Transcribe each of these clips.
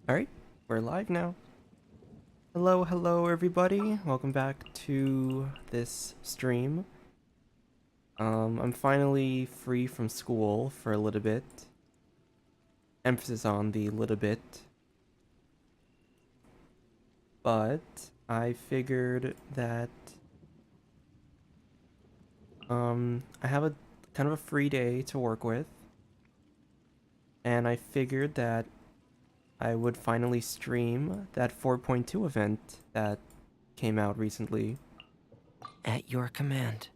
Alright, we're live now. Hello everybody. Welcome back to this stream. I'm finally free from school for a little bit. Emphasis on the little bit. But I figured that I have a kind of a free day to work with. And I figured that I would finally stream that 4.2 event that came out recently. At your command.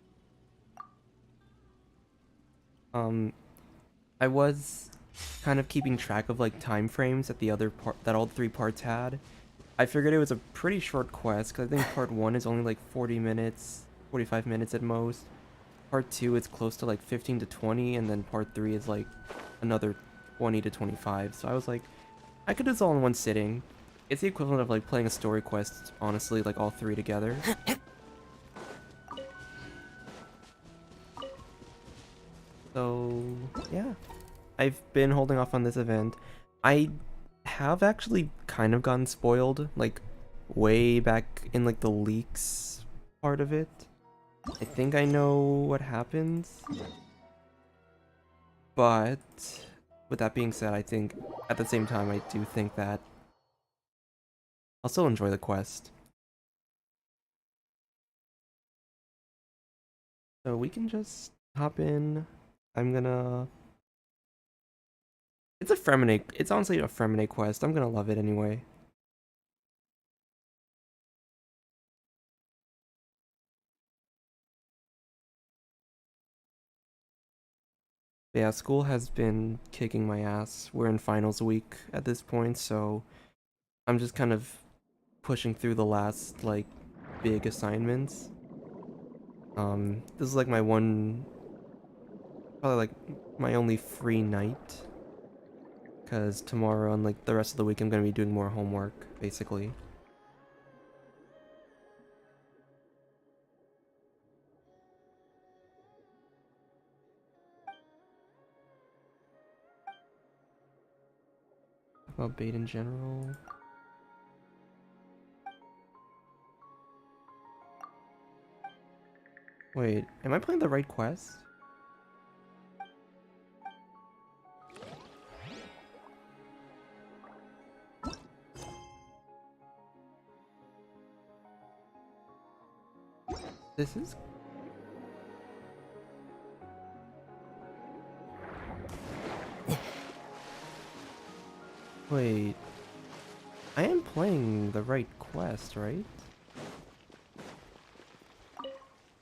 I was kind of keeping track of like time frames that the other part that all three parts had. I figured it was a pretty short quest because I think part 1 is only like 40 minutes, 45 minutes at most. Part 2 is close to like 15 to 20, and then part 3 is like another 20 to 25. So I was like, I could do this all in one sitting. It's the equivalent of like playing a story quest, honestly, like all three together. So, yeah. I've been holding off on this event. I have actually kind of gotten spoiled, like, way back in, like, the leaks part of it. I think I know what happens. But, with that being said, I think, at the same time, I do think that I'll still enjoy the quest. So we can just hop in. I'm gonna... It's a freminet. It's honestly a freminet quest. I'm gonna love it anyway. But yeah, school has been kicking my ass. We're in finals week at this point, so I'm just kind of pushing through the last like big assignments. This is like my one, probably like my only free night, because tomorrow and like the rest of the week I'm gonna be doing more homework, basically. About bait in general. Wait, am I playing the right quest? This is... Wait, I am playing the right quest, right?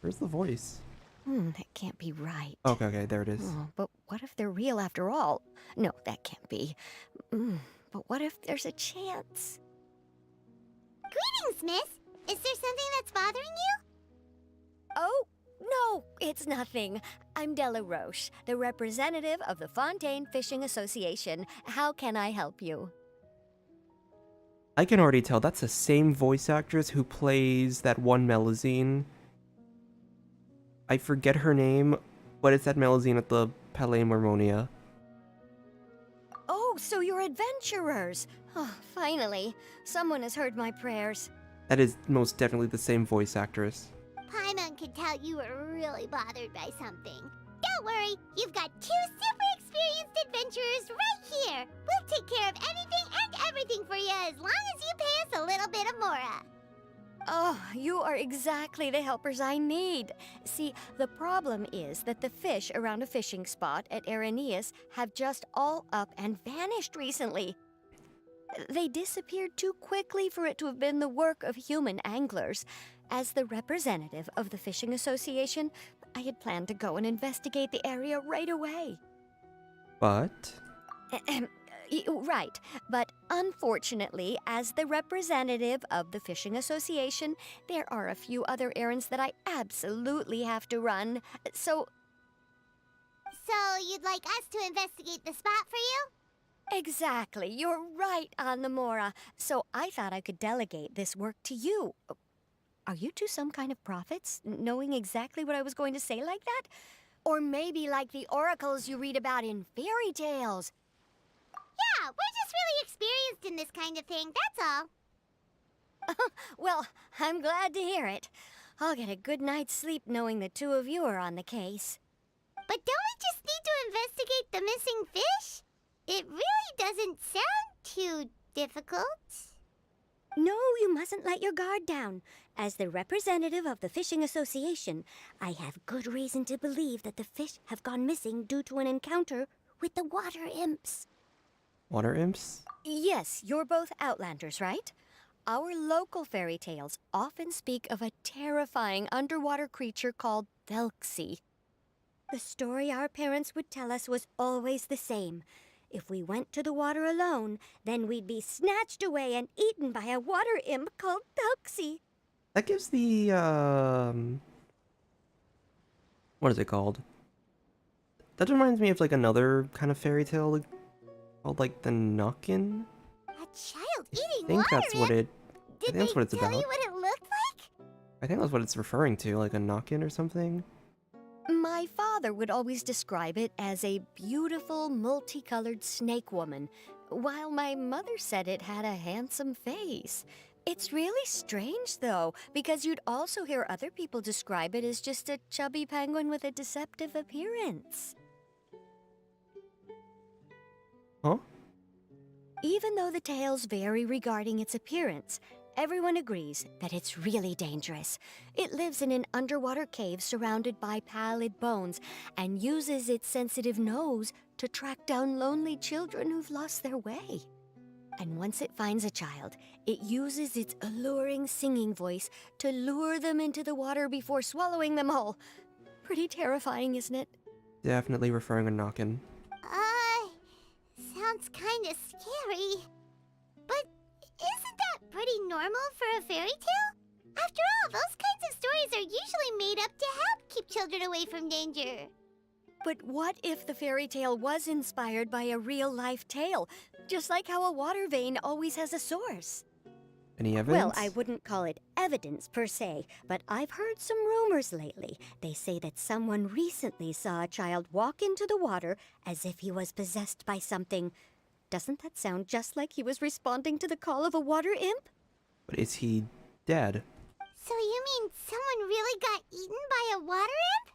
Where's the voice? That can't be right. Okay, there it is. Oh, but what if they're real after all? No, that can't be. But what if there's a chance? Greetings, miss. Is there something that's bothering you? Oh, no, it's nothing. I'm Della Roche, the representative of the Fontaine Fishing Association. How can I help you? I can already tell that's the same voice actress who plays that one Melusine. I forget her name, but it's that Melusine at the Palais Mormonia. Oh, so you're adventurers. Oh, finally. Someone has heard my prayers. That is most definitely the same voice actress. Paimon could tell you were really bothered by something. Don't worry, you've got two super experienced adventurers right here. We'll take care of anything and everything for you as long as you pay us a little bit of mora. Oh, you are exactly the helpers I need. See, the problem is that the fish around a fishing spot at Araneus have just all up and vanished recently. They disappeared too quickly for it to have been the work of human anglers. As the representative of the Fishing Association, I had planned to go and investigate the area right away. But... Right, but unfortunately, as the representative of the Fishing Association, there are a few other errands that I absolutely have to run. So you'd like us to investigate the spot for you? exactly, you're right on the Mora. So I thought I could delegate this work to you. Are you two some kind of prophets, knowing exactly what I was going to say like that? Or maybe like the oracles you read about in fairy tales? Yeah, we're just really experienced in this kind of thing, that's all. Well, I'm glad to hear it. I'll get a good night's sleep knowing the two of you are on the case. But don't we just need to investigate the missing fish? It really doesn't sound too difficult. No, you mustn't let your guard down. As the representative of the Fishing Association, I have good reason to believe that the fish have gone missing due to an encounter with the water imps. Water imps? Yes, you're both Outlanders, right? Our local fairy tales often speak of a terrifying underwater creature called Thelxie. The story our parents would tell us was always the same. If we went to the water alone, then we'd be snatched away and eaten by a water imp called Thelxie. That gives the, what is it called? That reminds me of, like, another kind of fairy tale like, called, like, the Knockin'? A child eating I think water that's what imp? I Did think that's what it's they tell about. you what it looked like? I think that's what it's referring to, like a Knockin' or something. My father would always describe it as a beautiful, multicolored snake woman, while my mother said it had a handsome face. It's really strange, though, because you'd also hear other people describe it as just a chubby penguin with a deceptive appearance. Huh? Even though the tales vary regarding its appearance, everyone agrees that it's really dangerous. It lives in an underwater cave surrounded by pallid bones and uses its sensitive nose to track down lonely children who've lost their way. And once it finds a child, it uses its alluring singing voice to lure them into the water before swallowing them whole. Pretty terrifying, isn't it? Definitely referring to Knockin'. Sounds kinda scary. But isn't that pretty normal for a fairy tale? After all, those kinds of stories are usually made up to help keep children away from danger. But what if the fairy tale was inspired by a real-life tale? Just like how a water vein always has a source. Any evidence? Well, I wouldn't call it evidence per se, but I've heard some rumors lately. They say that someone recently saw a child walk into the water as if he was possessed by something. Doesn't that sound just like he was responding to the call of a water imp? But is he dead? So you mean someone really got eaten by a water imp?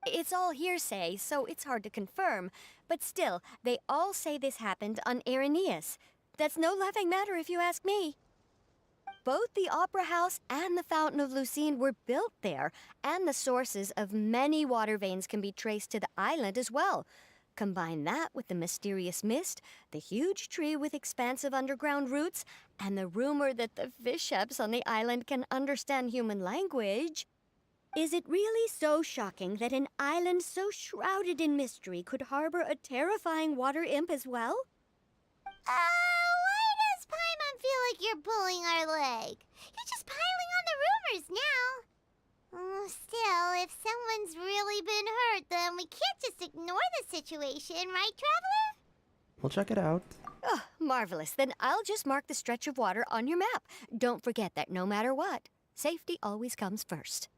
It's all hearsay, so it's hard to confirm. But still, they all say this happened on Araneus. That's no laughing matter if you ask me. Both the Opera House and the Fountain of Lucine were built there, and the sources of many water veins can be traced to the island as well. Combine that with the mysterious mist, the huge tree with expansive underground roots, and the rumor that the fish-heps on the island can understand human language. Is it really so shocking that an island so shrouded in mystery could harbor a terrifying water imp as well? Why does Paimon feel like you're pulling our leg? You're just piling on the rumors now. Still, if someone's really been hurt, then we can't just ignore the situation, right, Traveler? We'll check it out. Oh, marvelous. Then I'll just mark the stretch of water on your map. Don't forget that no matter what, safety always comes first.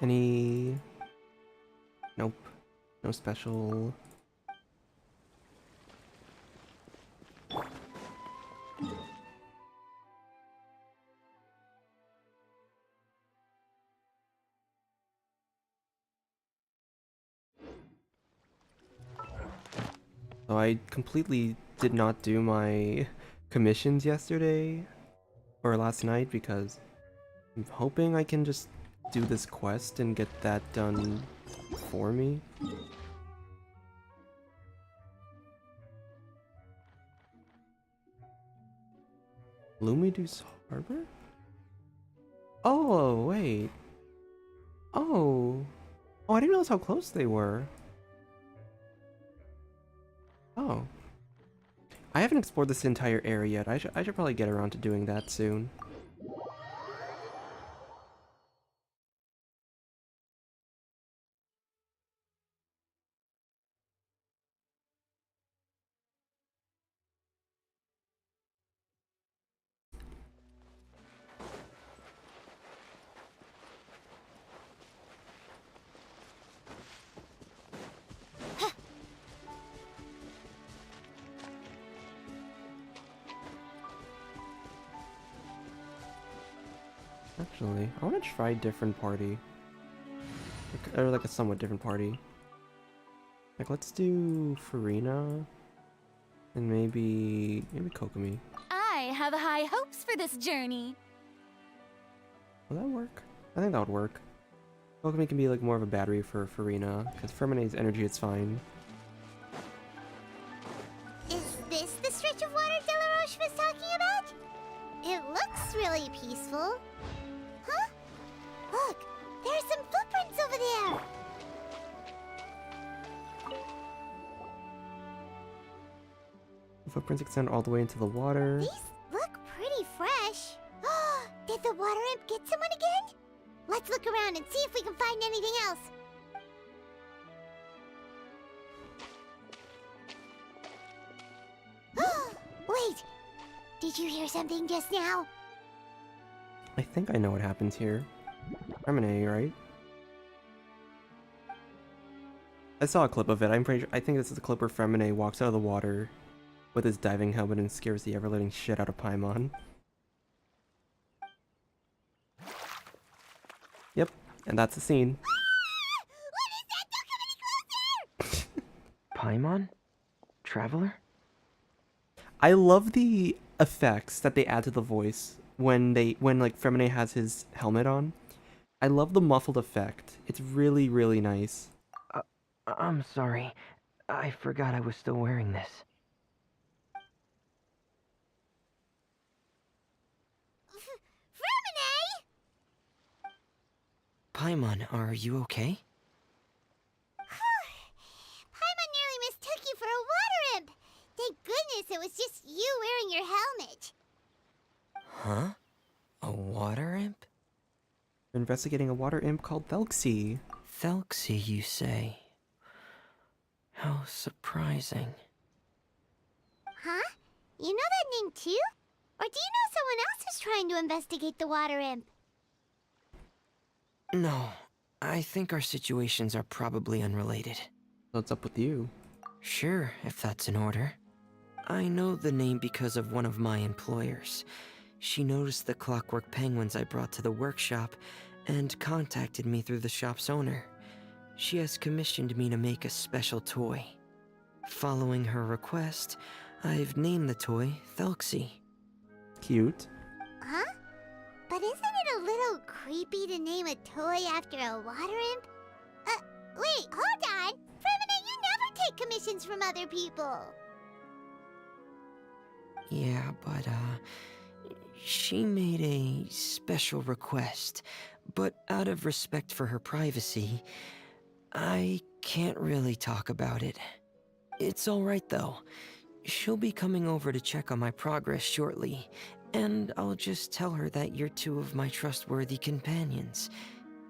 Any... Nope. No special... So I completely did not do my commissions yesterday or last night because I'm hoping I can just do this quest and get that done for me. Lumidu's Harbor? Oh, wait. Oh. Oh, I didn't realize how close they were. Oh. I haven't explored this entire area yet. I should probably get around to doing that soon. Actually, I want to try a different party. Or like a somewhat different party. Like, let's do Farina. And maybe Kokomi. I have high hopes for this journey. Will that work? I think that would work. Kokomi can be like more of a battery for Farina, because Freminet's energy is fine. Is this the stretch of water Delaroche was talking about? It looks really peaceful. Huh? Look, there are some footprints over there. The footprints extend all the way into the water. These look pretty fresh. Did the water imp get someone again? Let's look around and see if we can find anything else. Wait, did you hear something just now? I think I know what happens here. Freminet, right? I saw a clip of it. I think this is a clip where Freminet walks out of the water with his diving helmet and scares the ever-living shit out of Paimon. Yep, and that's the scene. What is that? Don't come any closer! Paimon? Traveler? I love the effects that they add to the voice when like Freminet has his helmet on. I love the muffled effect. It's really, really nice. I'm sorry. I forgot I was still wearing this. Freminet! Paimon, are you okay? Paimon nearly mistook you for a water imp. Thank goodness it was just you wearing your helmet. Huh? A water imp? We're investigating a water imp called Thelxie. Thelxie, you say? How surprising. Huh? You know that name too? Or do you know someone else is trying to investigate the water imp? No, I think our situations are probably unrelated. What's up with you? Sure, if that's in order. I know the name because of one of my employers. She noticed the clockwork penguins I brought to the workshop and contacted me through the shop's owner. She has commissioned me to make a special toy. Following her request, I've named the toy Thelxie. Cute. Huh? But isn't it a little creepy to name a toy after a water imp? Wait, hold on! Freminet, you never take commissions from other people! Yeah, but, she made a special request, but out of respect for her privacy, I can't really talk about it. It's alright though. She'll be coming over to check on my progress shortly, and I'll just tell her that you're two of my trustworthy companions.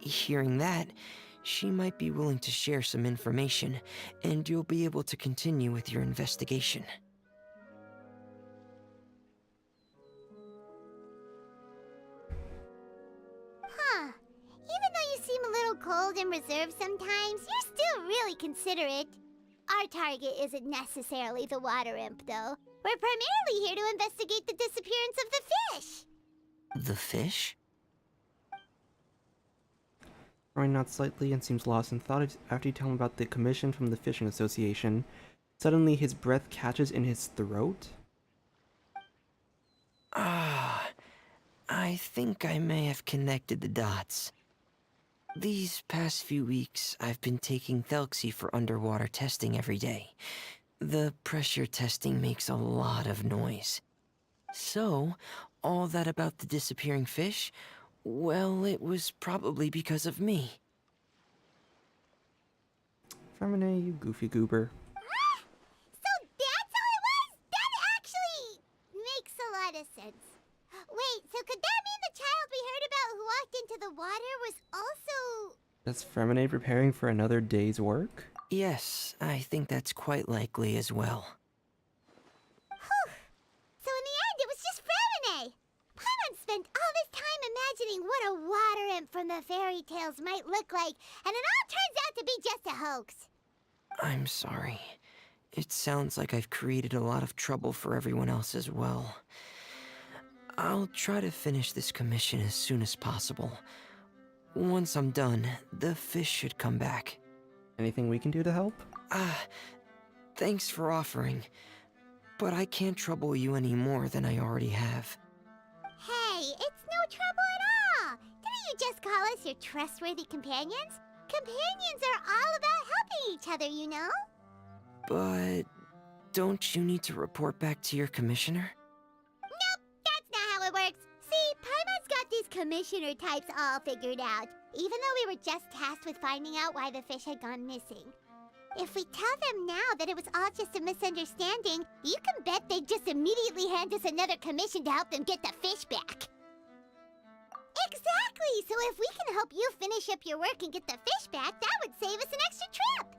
Hearing that, she might be willing to share some information, and you'll be able to continue with your investigation. Huh. Even though you seem a little cold and reserved sometimes, you're still really considerate. Our target isn't necessarily the water imp, though. We're primarily here to investigate the disappearance of the fish. The fish? Roy nods slightly and seems lost in thought after you tell him about the commission from the Fishing Association. Suddenly, his breath catches in his throat. Ah, I think I may have connected the dots. These past few weeks, I've been taking Thelxie for underwater testing every day. The pressure testing makes a lot of noise. So, all that about the disappearing fish, well, it was probably because of me. Freminet, you goofy goober. So that's all it was? That actually makes a lot of sense. Wait, so could that mean the child we heard about who walked into the water was also... Is Freminet preparing for another day's work? Yes, I think that's quite likely as well. Whew. So in the end, it was just Freminet. Paimon spent all this time imagining what a water imp from the fairy tales might look like, and it all turns out to be just a hoax. I'm sorry. It sounds like I've created a lot of trouble for everyone else as well. I'll try to finish this commission as soon as possible. Once I'm done, the fish should come back. Anything we can do to help? Thanks for offering, but I can't trouble you any more than I already have. Hey, it's no trouble at all. Didn't you just call us your trustworthy companions? Companions are all about helping each other, you know? But don't you need to report back to your commissioner? Nope, that's not how it works. See, Paimon's got these commissioner types all figured out, even though we were just tasked with finding out why the fish had gone missing. If we tell them now that it was all just a misunderstanding, you can bet they'd just immediately hand us another commission to help them get the fish back. Exactly! So if we can help you finish up your work and get the fish back, that would save us an extra trip!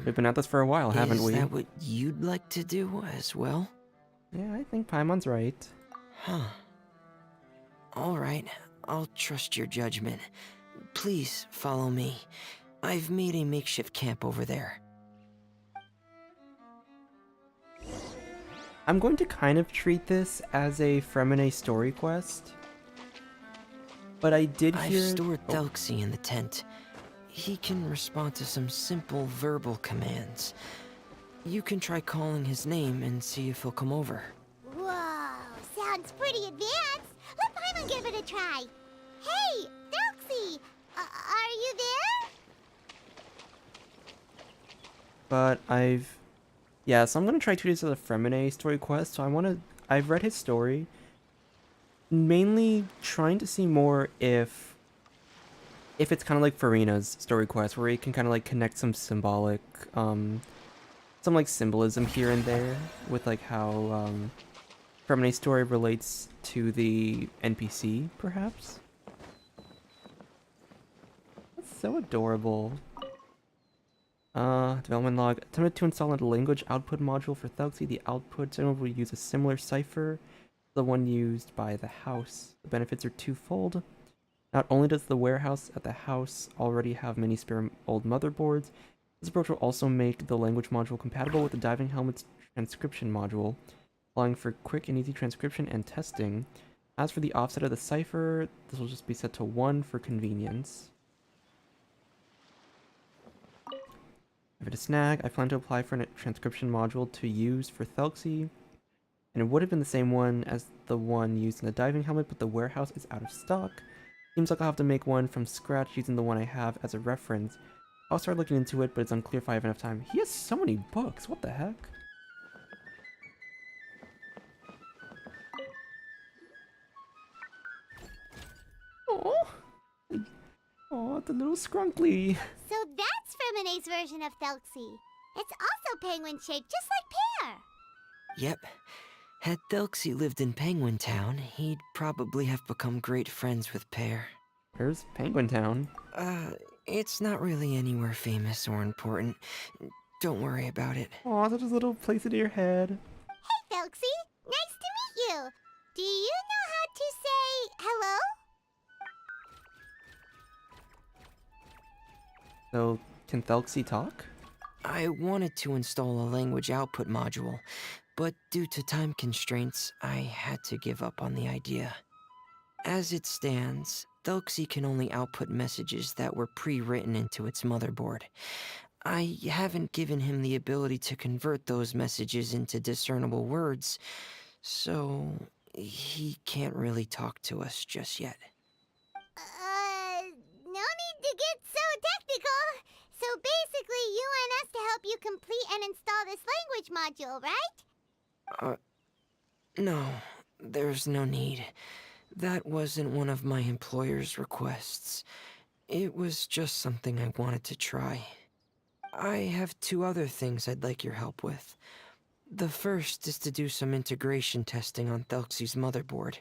We've been at this for a while, haven't we? Is that what you'd like to do as well? Yeah, I think Paimon's right. Huh. Alright, I'll trust your judgment. Please follow me. I've made a makeshift camp over there. I'm going to kind of treat this as a freminet story quest. But I did hear... I've stored Thelxie in the tent. He can respond to some simple verbal commands. You can try calling his name and see if he'll come over. Whoa, sounds pretty advanced. Let Paimon give it a try. Hey, Thelxie, are you there? But yeah, so I'm gonna try to do this as a freminet story quest. So I've read his story, mainly trying to see more if it's kind of like Farina's story quest, where he can kind of like connect some symbolic, some like symbolism here and there with like how Freminet's story relates to the NPC, perhaps. That's so adorable. Development log. Attempted to install a language output module for Thelxie. The output signal will use a similar cipher to the one used by the house. The benefits are twofold. Not only does the warehouse at the house already have many spare old motherboards, this approach will also make the language module compatible with the diving helmet's transcription module, allowing for quick and easy transcription and testing. As for the offset of the cipher, this will just be set to 1 for convenience. Give it a snag. I plan to apply for a transcription module to use for Thelxie, and it would have been the same one as the one used in the diving helmet, but the warehouse is out of stock. Seems like I'll have to make one from scratch using the one I have as a reference. I'll start looking into it, but it's unclear if I have enough time. He has so many books, what the heck? Oh, oh, the little scrunkly. So that's Freminet's version of Thelxie. It's also penguin-shaped, just like Pear. Yep. Had Thelxie lived in Penguin Town, he'd probably have become great friends with Pear. Where's Penguin Town? It's not really anywhere famous or important. Don't worry about it. Oh, such a little place into your head. Hey, Thelxie. Nice to meet you. Do you know how to say hello? So, can Thelxie talk? I wanted to install a language output module, but due to time constraints, I had to give up on the idea. As it stands, Thelxie can only output messages that were pre-written into its motherboard. I haven't given him the ability to convert those messages into discernible words, so he can't really talk to us just yet. No need to get so technical. So basically, you want us to help you complete and install this language module, right? No, there's no need. That wasn't one of my employer's requests. It was just something I wanted to try. I have 2 other things I'd like your help with. The first is to do some integration testing on Thelxie's motherboard,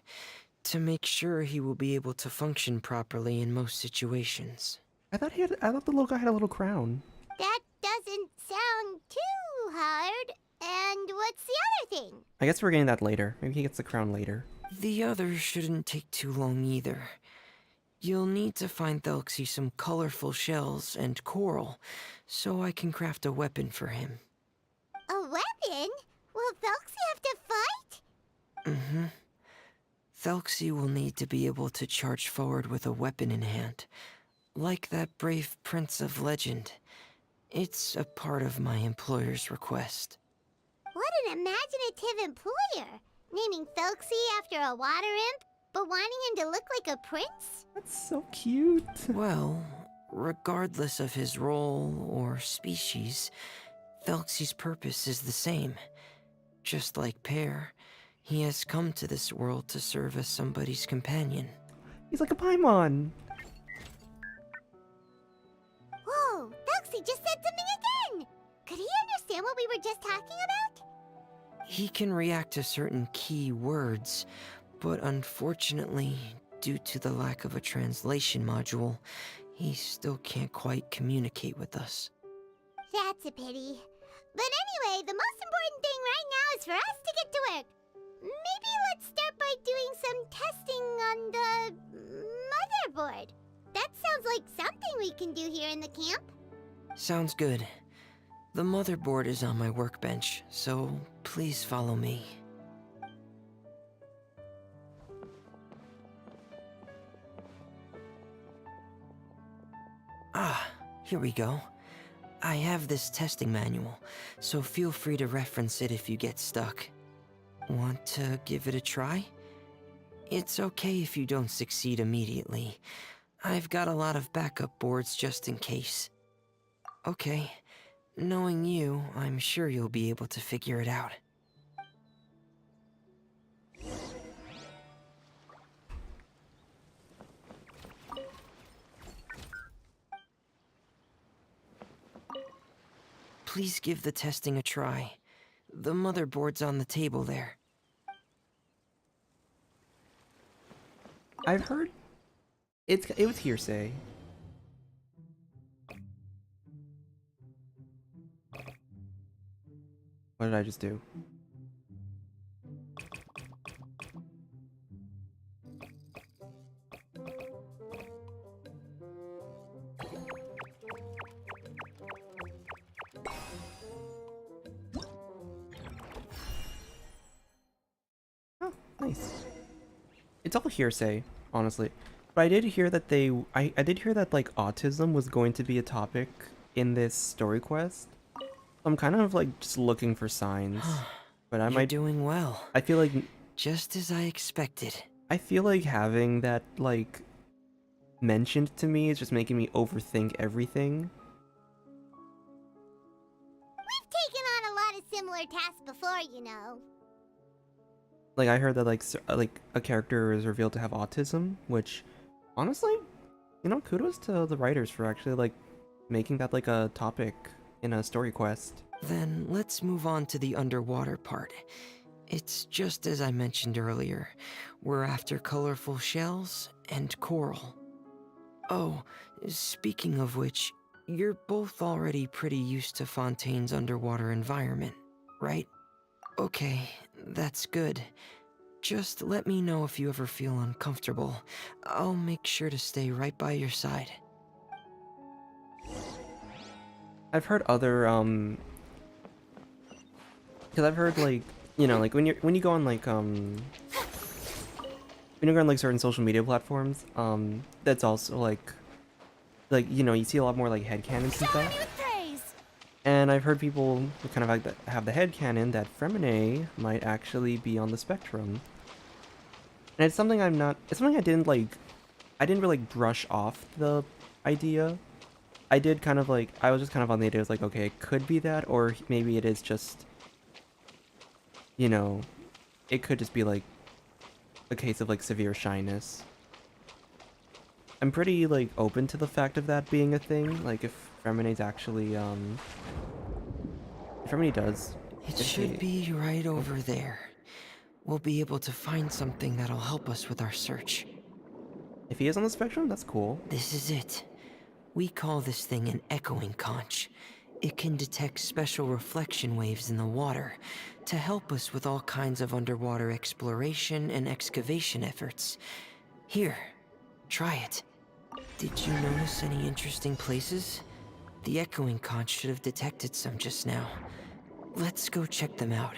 to make sure he will be able to function properly in most situations. I thought the little guy had a little crown. That doesn't sound too hard. And what's the other thing? I guess we're getting that later. Maybe he gets the crown later. The other shouldn't take too long either. You'll need to find Thelxie some colorful shells and coral, so I can craft a weapon for him. A weapon? Will Thelxie have to fight? Mm-hmm. Thelxie will need to be able to charge forward with a weapon in hand, like that brave prince of legend. It's a part of my employer's request. What an imaginative employer! Naming Thelxie after a water imp, but wanting him to look like a prince? That's so cute. Well, regardless of his role or species, Thelxie's purpose is the same. Just like Pear, he has come to this world to serve as somebody's companion. He's like a Paimon. Whoa, Thelxie just said something again! Could he understand what we were just talking about? He can react to certain key words, but unfortunately, due to the lack of a translation module, he still can't quite communicate with us. That's a pity. But anyway, the most important thing right now is for us to get to work. Maybe let's start by doing some testing on the motherboard. That sounds like something we can do here in the camp. Sounds good. The motherboard is on my workbench, so please follow me. Ah, here we go. I have this testing manual, so feel free to reference it if you get stuck. Want to give it a try? It's okay if you don't succeed immediately. I've got a lot of backup boards just in case. Okay, knowing you, I'm sure you'll be able to figure it out. Please give the testing a try. The motherboard's on the table there. I've heard it was hearsay. What did I just do? Oh, nice. It's all hearsay, honestly. But I did hear that I did hear that like autism was going to be a topic in this story quest. I'm kind of like just looking for signs. But I You're might doing well. I feel like Just as I expected. I feel like having that like mentioned to me is just making me overthink everything. We've taken on a lot of similar tasks before, you know. Like I heard that like a character is revealed to have autism, which honestly, you know, kudos to the writers for actually like making that like a topic in a story quest. Then let's move on to the underwater part. It's just as I mentioned earlier. We're after colorful shells and coral. Oh, speaking of which, you're both already pretty used to Fontaine's underwater environment, right? Okay, that's good. Just let me know if you ever feel uncomfortable. I'll make sure to stay right by your side. I've heard other because I've heard like, you know, like when you go on like when you go on like certain social media platforms, that's also like you know, you see a lot more like headcanons and Shower me stuff. with praise! And I've heard people who kind of have the headcanon that freminet might actually be on the spectrum. And it's something it's something I didn't really brush off the idea. I did kind of like, I was just kind of on the idea, it was like, okay, it could be that, or maybe it is just, you know, it could just be like a case of like severe shyness. I'm pretty like open to the fact of that being a thing, like if Freminet's actually, if Freminet does. It if should they- be right over there. We'll be able to find something that'll help us with our search. If he is on the spectrum, that's cool. This is it. We call this thing an echoing conch. It can detect special reflection waves in the water to help us with all kinds of underwater exploration and excavation efforts. Here, try it. Did you notice any interesting places? The echoing conch should have detected some just now. Let's go check them out.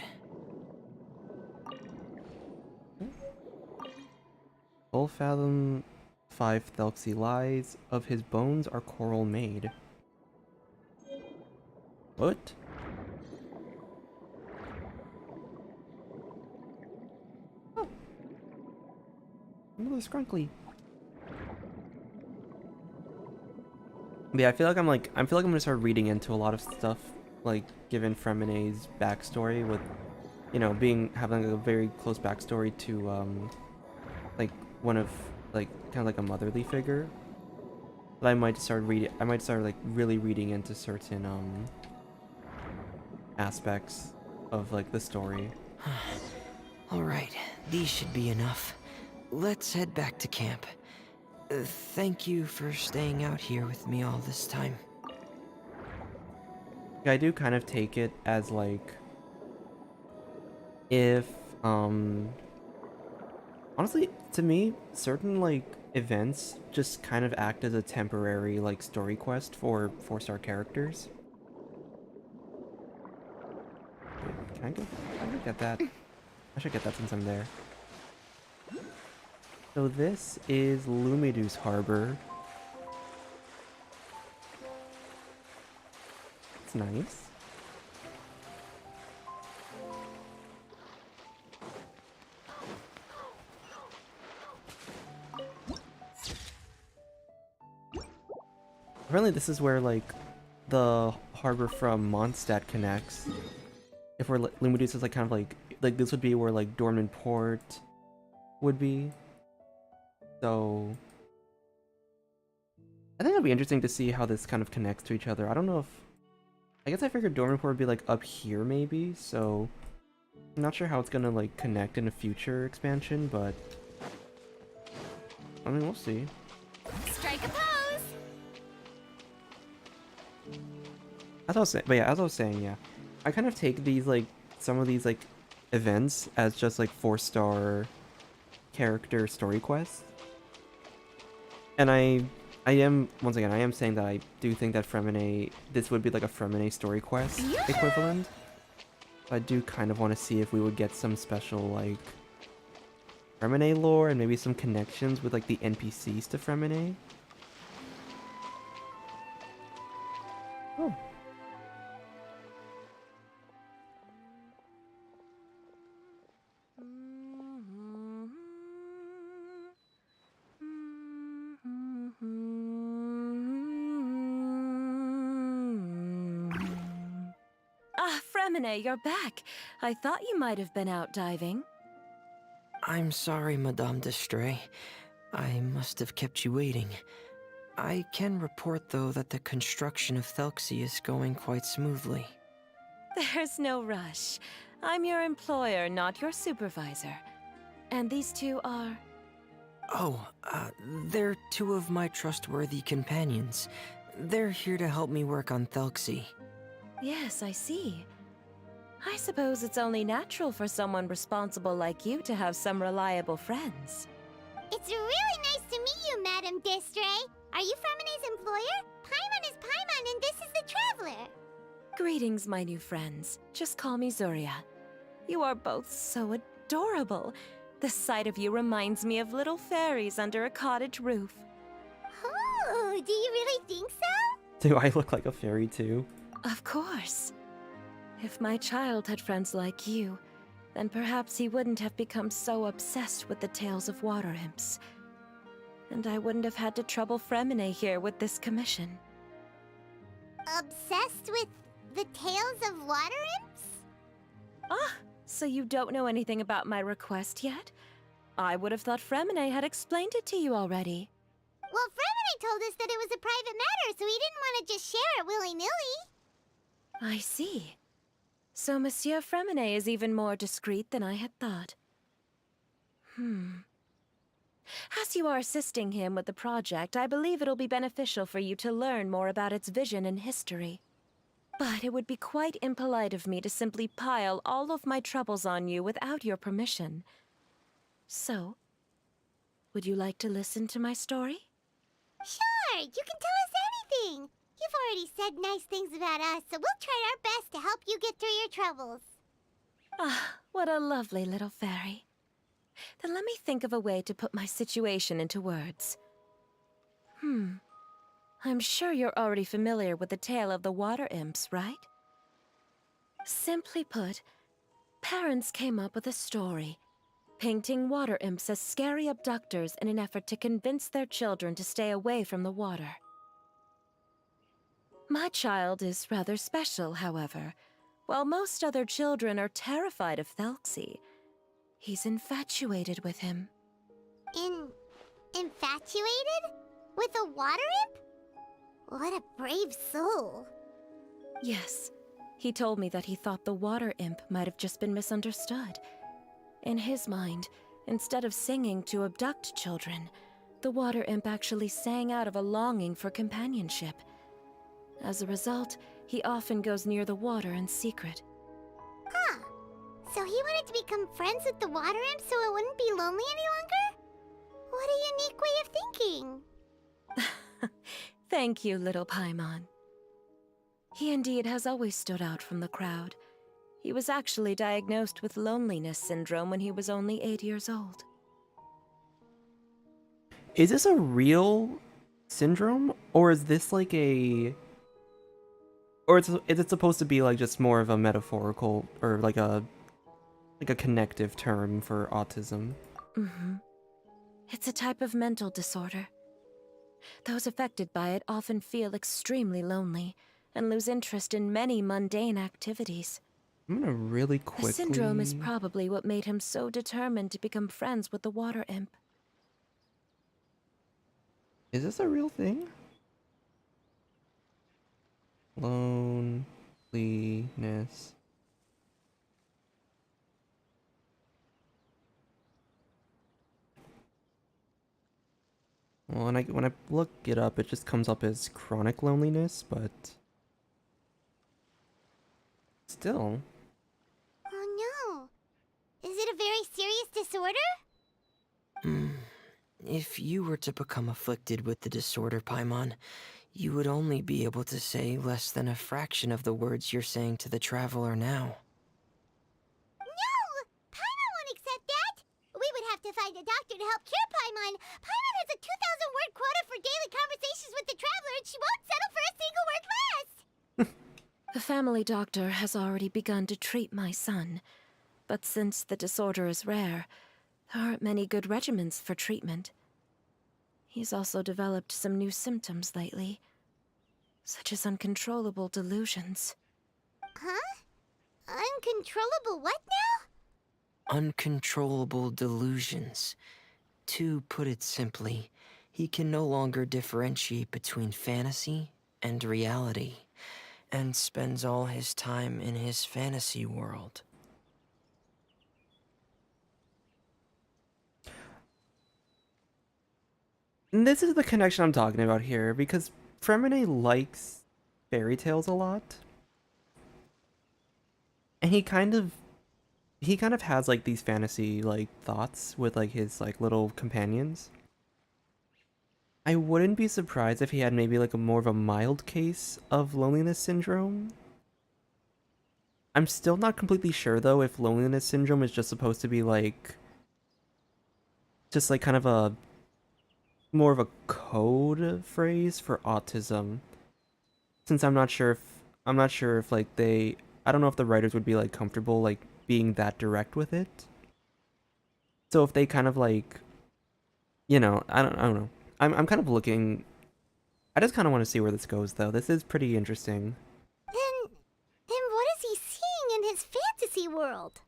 Full fathom 5 Thelxie lies, of his bones are coral made. What? Oh. Another scrunkly. But yeah, I feel like I'm gonna start reading into a lot of stuff, like given Freminet's backstory with, you know, having a very close backstory to like one of like kind of like a motherly figure. But I might start like really reading into certain aspects of like the story. Alright, these should be enough. Let's head back to camp. Thank you for staying out here with me all this time. I do kind of take it as like if honestly, to me, certain like events just kind of act as a temporary like story quest for 4-star characters. Wait, can I go? I should get that. I should get that since I'm there. So this is Lumidu's Harbor. It's nice. Apparently this is where like the harbor from Mondstadt connects. If we're Lumidu's is like kind of like this would be where like Dormant Port would be. So I think it'll be interesting to see how this kind of connects to each other. I don't know if I guess I figured Dormant Port would be like up here maybe, so I'm not sure how it's gonna like connect in a future expansion, but I mean we'll see. Strike a pose! As I was saying, but yeah, as I was saying, yeah, I kind of take these like some of these like events as just like 4-star character story quests, and I am once again I am saying that I do think that this would be like a Freminet story quest equivalent. I do kind of want to see if we would get some special like Freminet lore and maybe some connections with like the NPCs to Freminet. Oh. Ah, Freminet, you're back. I thought you might have been out diving. I'm sorry, Madame d'Estray. I must have kept you waiting. I can report, though, that the construction of Thelxie is going quite smoothly. There's no rush. I'm your employer, not your supervisor. And these two are... Oh, they're two of my trustworthy companions. They're here to help me work on Thelxie. Yes, I see. I suppose it's only natural for someone responsible like you to have some reliable friends. It's really nice to meet you, Madame d'Estray. Are you Freminet's employer? Paimon is Paimon, and this is the Traveler. Greetings, my new friends. Just call me Zuria. You are both so adorable. The sight of you reminds me of little fairies under a cottage roof. Oh, do you really think so? Do I look like a fairy too? Of course. If my child had friends like you, then perhaps he wouldn't have become so obsessed with the tales of water imps. And I wouldn't have had to trouble Freminet here with this commission. Obsessed with the tales of water imps? Ah, so you don't know anything about my request yet? I would have thought Freminet had explained it to you already. Well, Freminet told us that it was a private matter, so he didn't want to just share it willy-nilly. I see. So Monsieur Freminet is even more discreet than I had thought. As you are assisting him with the project, I believe it'll be beneficial for you to learn more about its vision and history. But it would be quite impolite of me to simply pile all of my troubles on you without your permission. So, would you like to listen to my story? Sure, you can tell us anything. You've already said nice things about us, so we'll try our best to help you get through your troubles. Ah, what a lovely little fairy. Then let me think of a way to put my situation into words. I'm sure you're already familiar with the tale of the water imps, right? Simply put, parents came up with a story, painting water imps as scary abductors in an effort to convince their children to stay away from the water. My child is rather special, however. While most other children are terrified of Thelxie, he's infatuated with him. Infatuated? With a water imp? What a brave soul. Yes, he told me that he thought the water imp might have just been misunderstood. In his mind, instead of singing to abduct children, the water imp actually sang out of a longing for companionship. As a result, he often goes near the water in secret. Huh. So he wanted to become friends with the water imp so it wouldn't be lonely any longer? What a unique way of thinking. Thank you, little Paimon. He indeed has always stood out from the crowd. He was actually diagnosed with loneliness syndrome when he was only 8 years old. Is this a real syndrome, or is this like a... Or is it supposed to be like just more of a metaphorical, or like a connective term for autism? It's a type of mental disorder. Those affected by it often feel extremely lonely and lose interest in many mundane activities. I'm gonna really quickly... The syndrome is probably what made him so determined to become friends with the water imp. Is this a real thing? Loneliness. Well, when I look it up, it just comes up as chronic loneliness, but still. Oh no. Is it a very serious disorder? If you were to become afflicted with the disorder, Paimon, you would only be able to say less than a fraction of the words you're saying to the traveler now. No! Paimon won't accept that! We would have to find a doctor to help cure Paimon. Paimon has a 2,000-word quota for daily conversations with the traveler, and she won't settle for a single word less! The family doctor has already begun to treat my son, but since the disorder is rare, there aren't many good regimens for treatment. He's also developed some new symptoms lately, such as uncontrollable delusions. Huh? Uncontrollable what now? Uncontrollable delusions. To put it simply, he can no longer differentiate between fantasy and reality, and spends all his time in his fantasy world. And this is the connection I'm talking about here, because freminet likes fairy tales a lot. And he kind of has like these fantasy like thoughts with like his like little companions. I wouldn't be surprised if he had maybe like a more of a mild case of loneliness syndrome. I'm still not completely sure though if loneliness syndrome is just supposed to be like just like kind of a more of a code phrase for autism. Since I'm not sure if like I don't know if the writers would be like comfortable like being that direct with it. So if they kind of like, you know, I don't know. I'm kind of looking. I just kind of want to see where this goes though. This is pretty interesting. Then what is he seeing in his fantasy world?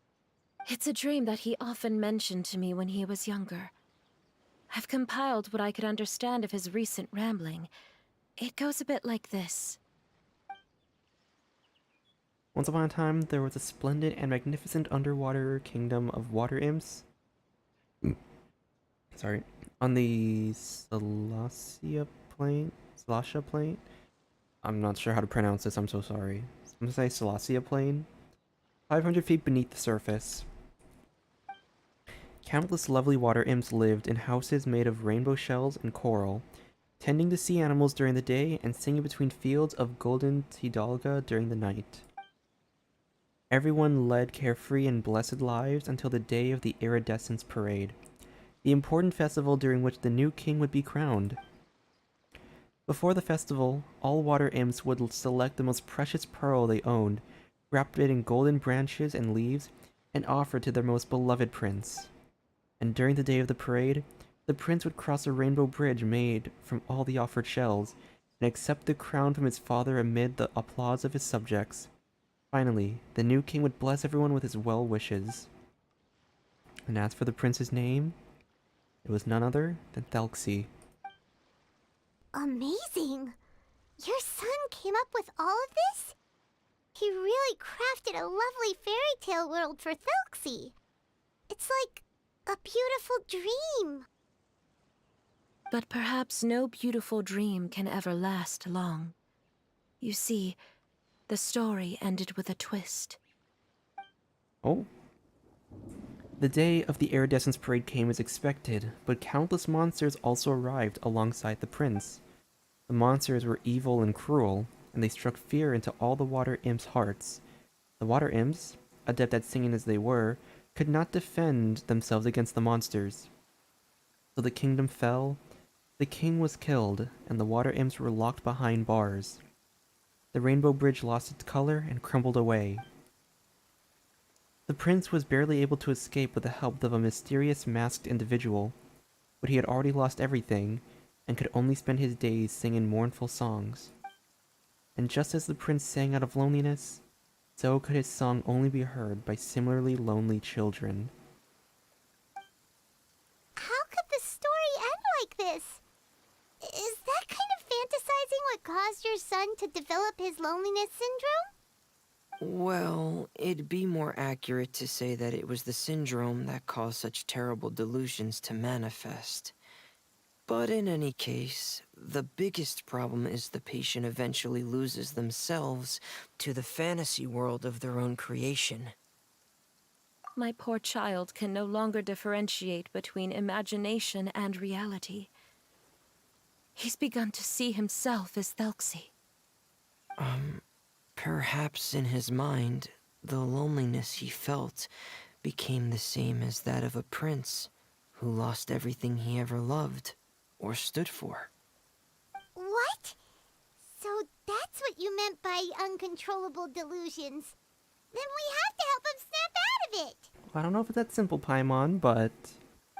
It's a dream that he often mentioned to me when he was younger. I've compiled what I could understand of his recent rambling. It goes a bit like this. Once upon a time, there was a splendid and magnificent underwater kingdom of water imps. Sorry. On the Thelxie plain. I'm not sure how to pronounce this, I'm so sorry. I'm gonna say Thelxie plain. 500 feet beneath the surface. Countless lovely water imps lived in houses made of rainbow shells and coral, tending to sea animals during the day and singing between fields of golden tidalga during the night. Everyone led carefree and blessed lives until the day of the Iridescence Parade, the important festival during which the new king would be crowned. Before the festival, all water imps would select the most precious pearl they owned, wrap it in golden branches and leaves, and offer it to their most beloved prince. And during the day of the parade, the prince would cross a rainbow bridge made from all the offered shells, and accept the crown from his father amid the applause of his subjects. Finally, the new king would bless everyone with his well wishes. And as for the prince's name, it was none other than Thelxie. Amazing! Your son came up with all of this? He really crafted a lovely fairy tale world for Thelxie. It's like a beautiful dream. But perhaps no beautiful dream can ever last long. You see, the story ended with a twist. Oh? The day of the Iridescence Parade came as expected, but countless monsters also arrived alongside the prince. The monsters were evil and cruel, and they struck fear into all the water imps' hearts. The water imps, adept at singing as they were, could not defend themselves against the monsters. So the kingdom fell, the king was killed, and the water imps were locked behind bars. The rainbow bridge lost its color and crumbled away. The prince was barely able to escape with the help of a mysterious masked individual, but he had already lost everything, and could only spend his days singing mournful songs. And just as the prince sang out of loneliness, so could his song only be heard by similarly lonely children. How could the story end like this? Is that kind of fantasizing what caused your son to develop his loneliness syndrome? Well, it'd be more accurate to say that it was the syndrome that caused such terrible delusions to manifest. But in any case, the biggest problem is the patient eventually loses themselves to the fantasy world of their own creation. My poor child can no longer differentiate between imagination and reality. He's begun to see himself as Thelxie. Perhaps in his mind, the loneliness he felt became the same as that of a prince who lost everything he ever loved or stood for. What? So that's what you meant by uncontrollable delusions. Then we have to help him snap out of it. I don't know if it's that simple, Paimon, but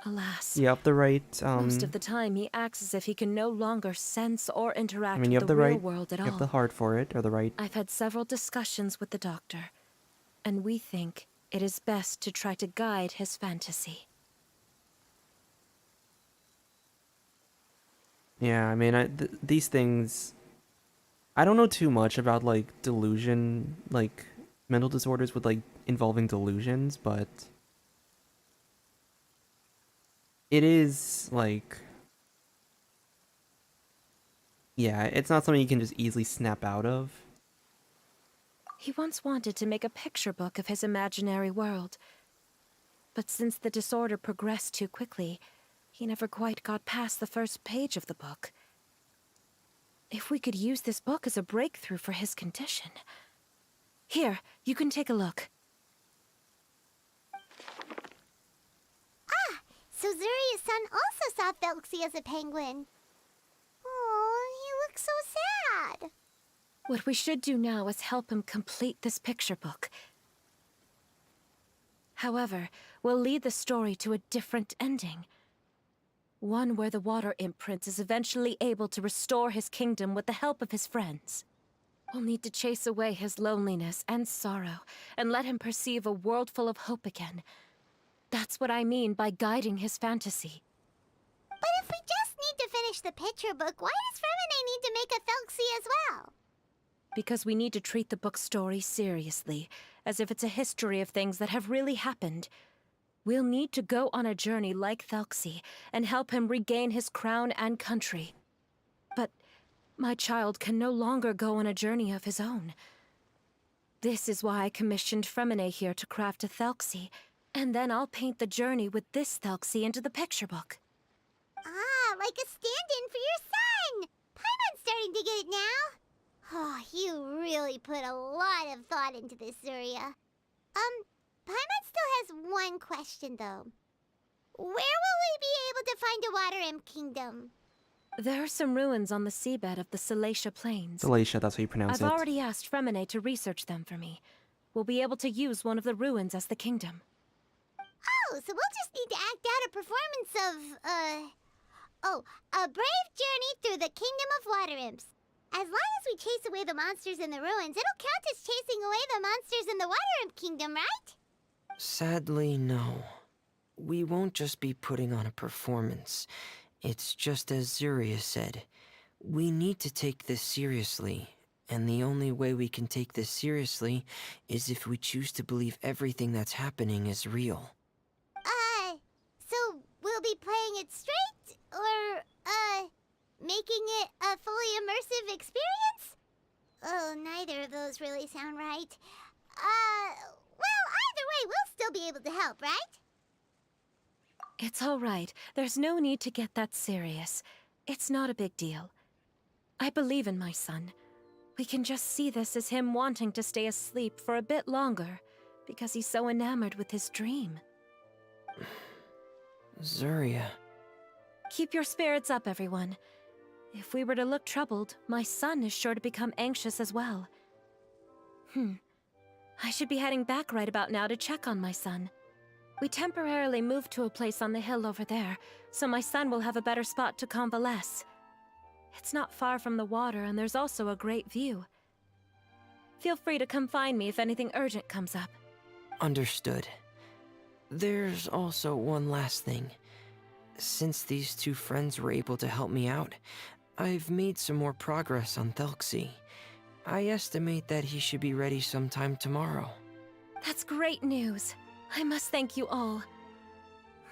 Alas, you have the right, most of the time he acts as if he can no longer sense or interact you with have the the real right, world at you all. have the heart for it, or the right. I've had several discussions with the doctor, and we think it is best to try to guide his fantasy. Yeah, I mean, these things, I don't know too much about, like, delusion, like, mental disorders with, like, involving delusions, but it is, like, yeah, it's not something you can just easily snap out of. He once wanted to make a picture book of his imaginary world, but since the disorder progressed too quickly, he never quite got past the first page of the book. If we could use this book as a breakthrough for his condition. Here, you can take a look. So Zuria's son also saw Thelxie as a penguin. Oh, he looks so sad. What we should do now is help him complete this picture book. However, we'll lead the story to a different ending. One where the Water Imp Prince is eventually able to restore his kingdom with the help of his friends. We'll need to chase away his loneliness and sorrow, and let him perceive a world full of hope again. That's what I mean by guiding his fantasy. But if we just need to finish the picture book, why does Freminet need to make a Thelxie as well? Because we need to treat the book's story seriously, as if it's a history of things that have really happened. We'll need to go on a journey like Thelxie, and help him regain his crown and country. But my child can no longer go on a journey of his own. This is why I commissioned Freminet here to craft a Thelxie, and then I'll paint the journey with this Thelxie into the picture book. Ah, like a stand-in for your son! Paimon's starting to get it now. Oh, you really put a lot of thought into this, Zuria. Paimon still has one question, though. Where will we be able to find a Water Imp Kingdom? There are some ruins on the seabed of the Thelxie Plains. Thelxie, that's how you pronounce I've it. already asked freminet to research them for me. We'll be able to use one of the ruins as the kingdom. Oh, so we'll just need to act out a performance of, a brave journey through the Kingdom of Water Imps. As long as we chase away the monsters in the ruins, it'll count as chasing away the monsters in the Water Imp Kingdom, right? Sadly, no. We won't just be putting on a performance. It's just as Zuria said. We need to take this seriously. And the only way we can take this seriously is if we choose to believe everything that's happening is real. So we'll be playing it straight? Or, making it a fully immersive experience? Oh, neither of those really sound right. Well, either way, we'll still be able to help, right? It's all right. There's no need to get that serious. It's not a big deal. I believe in my son. We can just see this as him wanting to stay asleep for a bit longer, because he's so enamored with his dream. Zuria. Keep your spirits up, everyone. If we were to look troubled, my son is sure to become anxious as well. I should be heading back right about now to check on my son. We temporarily moved to a place on the hill over there, so my son will have a better spot to convalesce. It's not far from the water, and there's also a great view. Feel free to come find me if anything urgent comes up. Understood. There's also one last thing. Since these two friends were able to help me out, I've made some more progress on Thelxie. I estimate that he should be ready sometime tomorrow. That's great news. I must thank you all.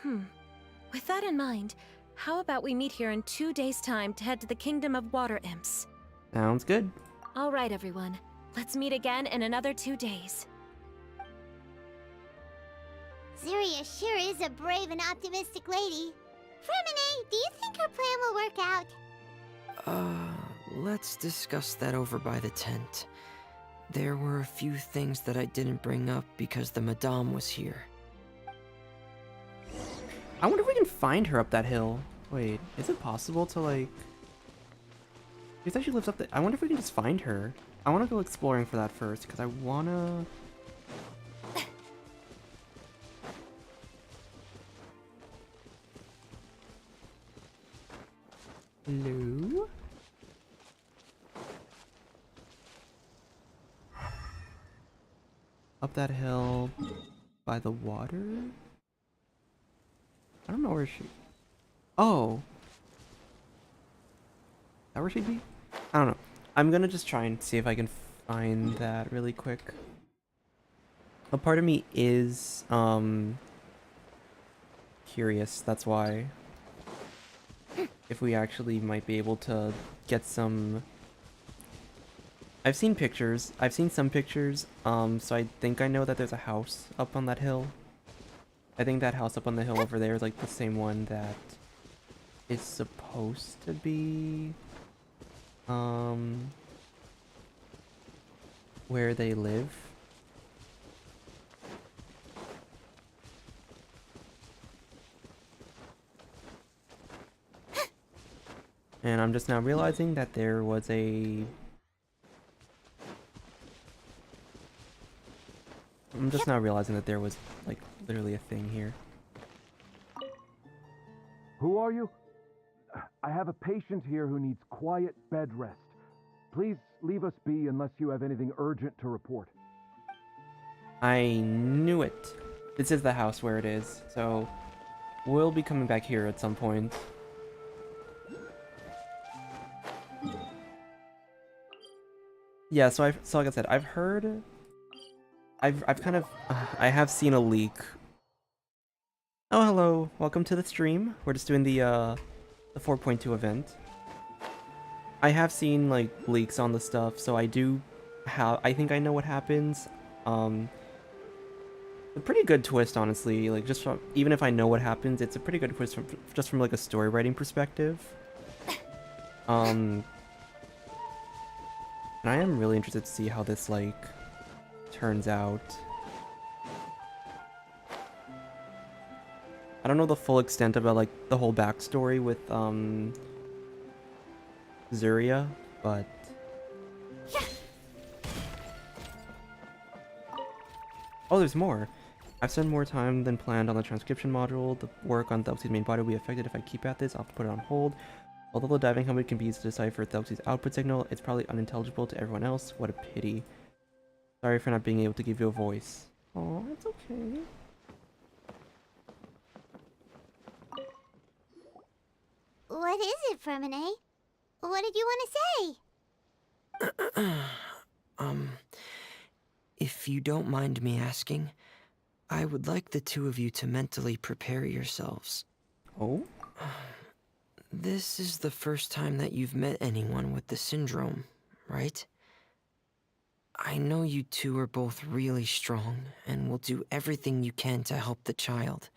With that in mind, how about we meet here in 2 days' time to head to the Kingdom of Water Imps? Sounds good. All right, everyone. Let's meet again in another 2 days. Zuria sure is a brave and optimistic lady. Freminet, do you think her plan will work out? Let's discuss that over by the tent. There were a few things that I didn't bring up because the Madame was here. I wonder if we can find her up that hill. Wait, is it possible to, like... She said she lives up there. I wonder if we can just find her. I want to go exploring for that first, because I want to... Hello? Up that hill by the water? I don't know where she... Oh! Is that where she'd be? I don't know. I'm gonna just try and see if I can find that really quick. A part of me is, curious, that's why. If we actually might be able to get some... I've seen pictures. I've seen some pictures, so I think I know that there's a house up on that hill. I think that house up on the hill over there is like the same one that is supposed to be, where they live. And I'm just now realizing that there was a... I'm just now realizing that there was, like, literally a thing here. Who are you? I have a patient here who needs quiet bed rest. Please leave us be unless you have anything urgent to report. I knew it. This is the house where it is, so we'll be coming back here at some point. Yeah, so like I said, I've heard... I've kind of... I have seen a leak. Oh, hello. Welcome to the stream. We're just doing the 4.2 event. I have seen, like, leaks on the stuff, so I do have... I think I know what happens. A pretty good twist, honestly. Like, just from... Even if I know what happens, it's a pretty good twist just from, like, a story writing perspective. And I am really interested to see how this, like... turns out. I don't know the full extent about like the whole backstory with Zuria, but oh, there's more. I've spent more time than planned on the transcription module. The work on Thelxie's main body will be affected if I keep at this. I'll have to put it on hold. Although the diving helmet can be used to decipher Thelxie's output signal, it's probably unintelligible to everyone else. What a pity. Sorry for not being able to give you a voice. Oh, it's okay. What is it, freminet? What did you want to say? If you don't mind me asking, I would like the two of you to mentally prepare yourselves. Oh? This is the first time that you've met anyone with the syndrome, right? I know you two are both really strong and will do everything you can to help the child.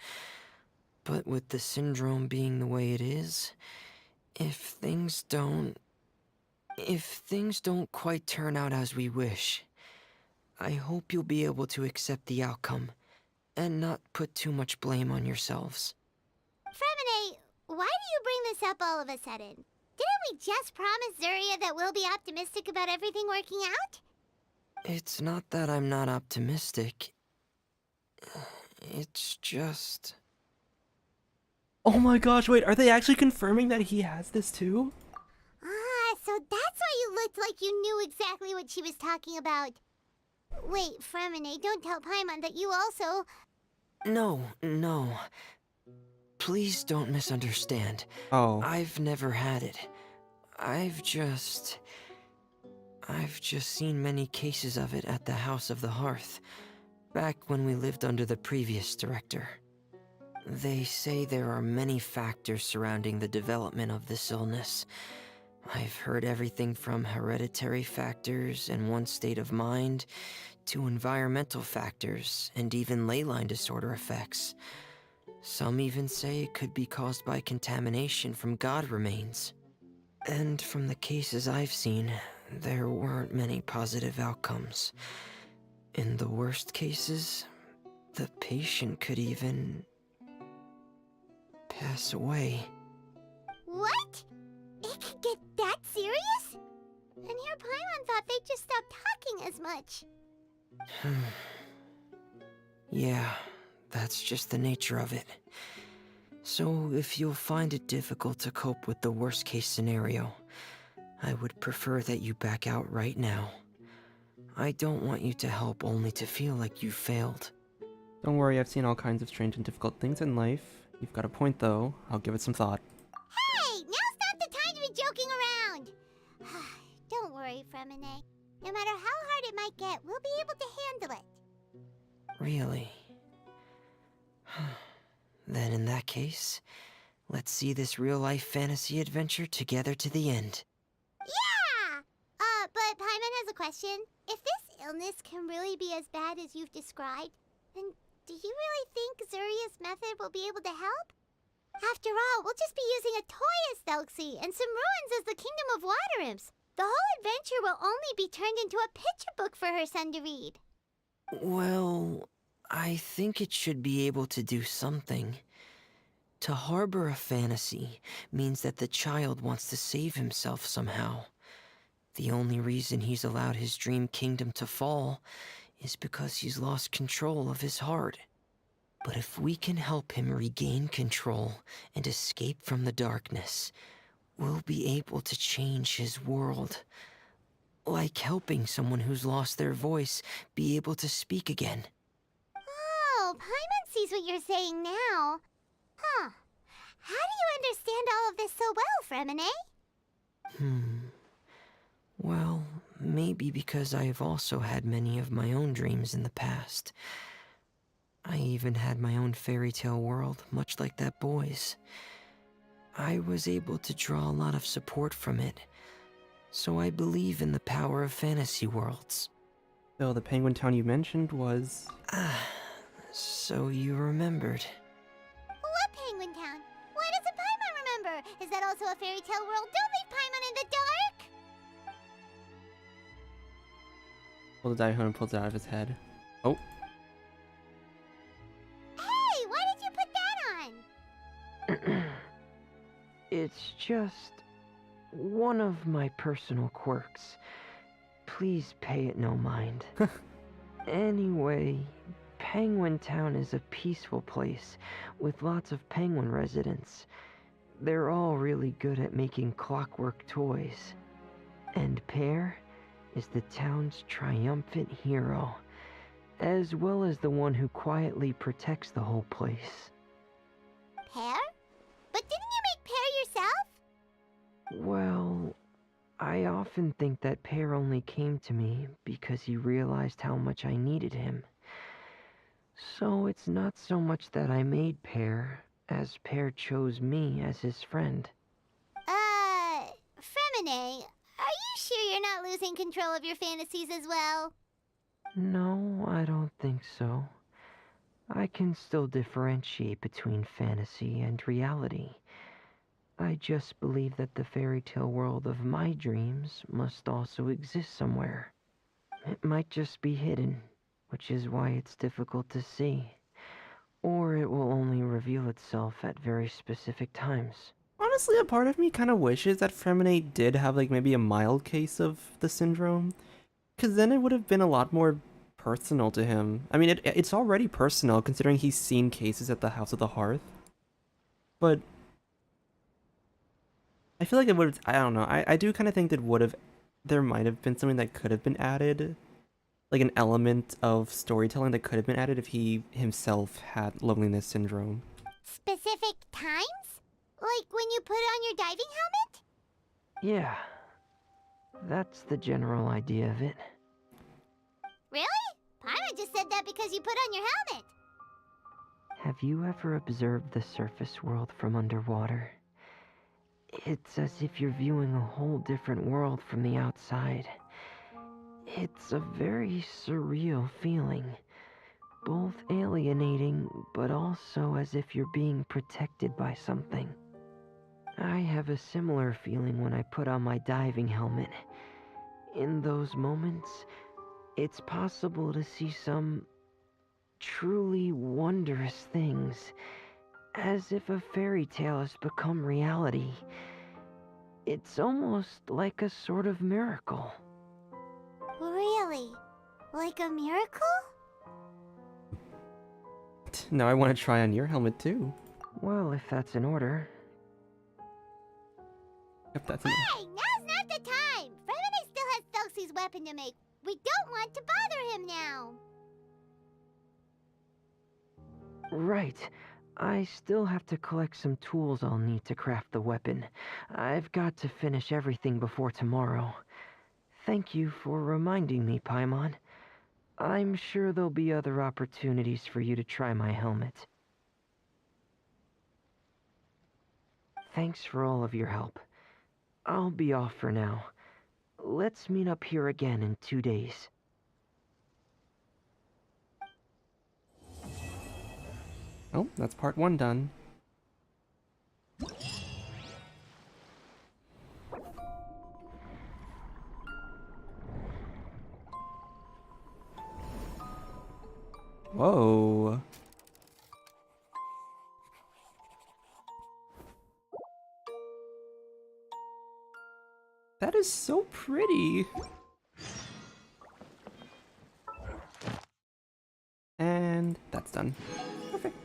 But with the syndrome being the way it is, if things don't quite turn out as we wish, I hope you'll be able to accept the outcome and not put too much blame on yourselves. Freminet, why do you bring this up all of a sudden? Didn't we just promise Zuria that we'll be optimistic about everything working out? It's not that I'm not optimistic. It's just... Oh my gosh, wait, are they actually confirming that he has this too? Ah, so that's why you looked like you knew exactly what she was talking about. Wait, Freminet, don't tell Paimon that you also... No. Please don't misunderstand. Oh. I've never had it. I've just seen many cases of it at the House of the Hearth, back when we lived under the previous director. They say there are many factors surrounding the development of this illness. I've heard everything from hereditary factors and one's state of mind, to environmental factors and even ley line disorder effects. Some even say it could be caused by contamination from god remains. And from the cases I've seen, there weren't many positive outcomes. In the worst cases, the patient could even pass away. What? It could get that serious? And here Paimon thought they'd just stop talking as much. Yeah, that's just the nature of it. So if you'll find it difficult to cope with the worst case scenario, I would prefer that you back out right now. I don't want you to help only to feel like you failed. Don't worry, I've seen all kinds of strange and difficult things in life. You've got a point though. I'll give it some thought. Hey, now's not the time to be joking around. Don't worry, Freminet. No matter how hard it might get, we'll be able to handle it. Really? Then in that case, let's see this real-life fantasy adventure together to the end. Yeah! But Paimon has a question. If this illness can really be as bad as you've described, then do you really think Zuria's method will be able to help? After all, we'll just be using a toy as Thelxie and some ruins as the Kingdom of Water Imps. The whole adventure will only be turned into a picture book for her son to read. Well, I think it should be able to do something. To harbor a fantasy means that the child wants to save himself somehow. The only reason he's allowed his dream kingdom to fall is because he's lost control of his heart. But if we can help him regain control and escape from the darkness, we'll be able to change his world. Like helping someone who's lost their voice be able to speak again. Oh, Paimon sees what you're saying now. Huh. How do you understand all of this so well, Freminet? Well, maybe because I've also had many of my own dreams in the past. I even had my own fairy tale world, much like that boy's. I was able to draw a lot of support from it, so I believe in the power of fantasy worlds. So the penguin town you mentioned was... So you remembered. What Penguin Town? Why doesn't Paimon remember? Is that also a fairy tale world? Don't leave Paimon in the dark! Well, the Daihon pulls it out of his head. Oh. Hey, why did you put that on? just one of my personal quirks. Please pay it no mind. Anyway, Penguin Town is a peaceful place with lots of penguin residents. They're all really good at making clockwork toys. And Pear is the town's triumphant hero, as well as the one who quietly protects the whole place. Pear? But didn't you make Pear yourself? Well, I often think that Pear only came to me because he realized how much I needed him. So it's not so much that I made Pear, as Pear chose me as his friend. Freminet, are you sure you're not losing control of your fantasies as well? No, I don't think so. I can still differentiate between fantasy and reality. I just believe that the fairy tale world of my dreams must also exist somewhere. It might just be hidden, which is why it's difficult to see. Or it will only reveal itself at very specific times. Honestly, a part of me kind of wishes that Freminet did have like maybe a mild case of the syndrome, because then it would have been a lot more personal to him. I mean, it's already personal considering he's seen cases at the House of the Hearth. But I feel like it would have, I don't know, I do kind of think that there might have been something that could have been added, like an element of storytelling that could have been added if he himself had loneliness syndrome. Specific times? Like when you put on your diving helmet? Yeah, that's the general idea of it. Really? Paimon just said that because you put on your helmet. Have you ever observed the surface world from underwater? It's as if you're viewing a whole different world from the outside. It's a very surreal feeling, both alienating, but also as if you're being protected by something. I have a similar feeling when I put on my diving helmet. In those moments, it's possible to see some truly wondrous things, as if a fairy tale has become reality. It's almost like a sort of miracle. Really? Like a miracle? Now I want to try on your helmet too. Well, if that's in order. If that's an Hey, now's not the time! Freminet still has Thelxie's weapon to make. We don't want to bother him now. Right. I still have to collect some tools I'll need to craft the weapon. I've got to finish everything before tomorrow. Thank you for reminding me, Paimon. I'm sure there'll be other opportunities for you to try my helmet. Thanks for all of your help. I'll be off for now. Let's meet up here again in 2 days. Oh, that's part 1 done. Whoa. That is so pretty. And that's done. Perfect.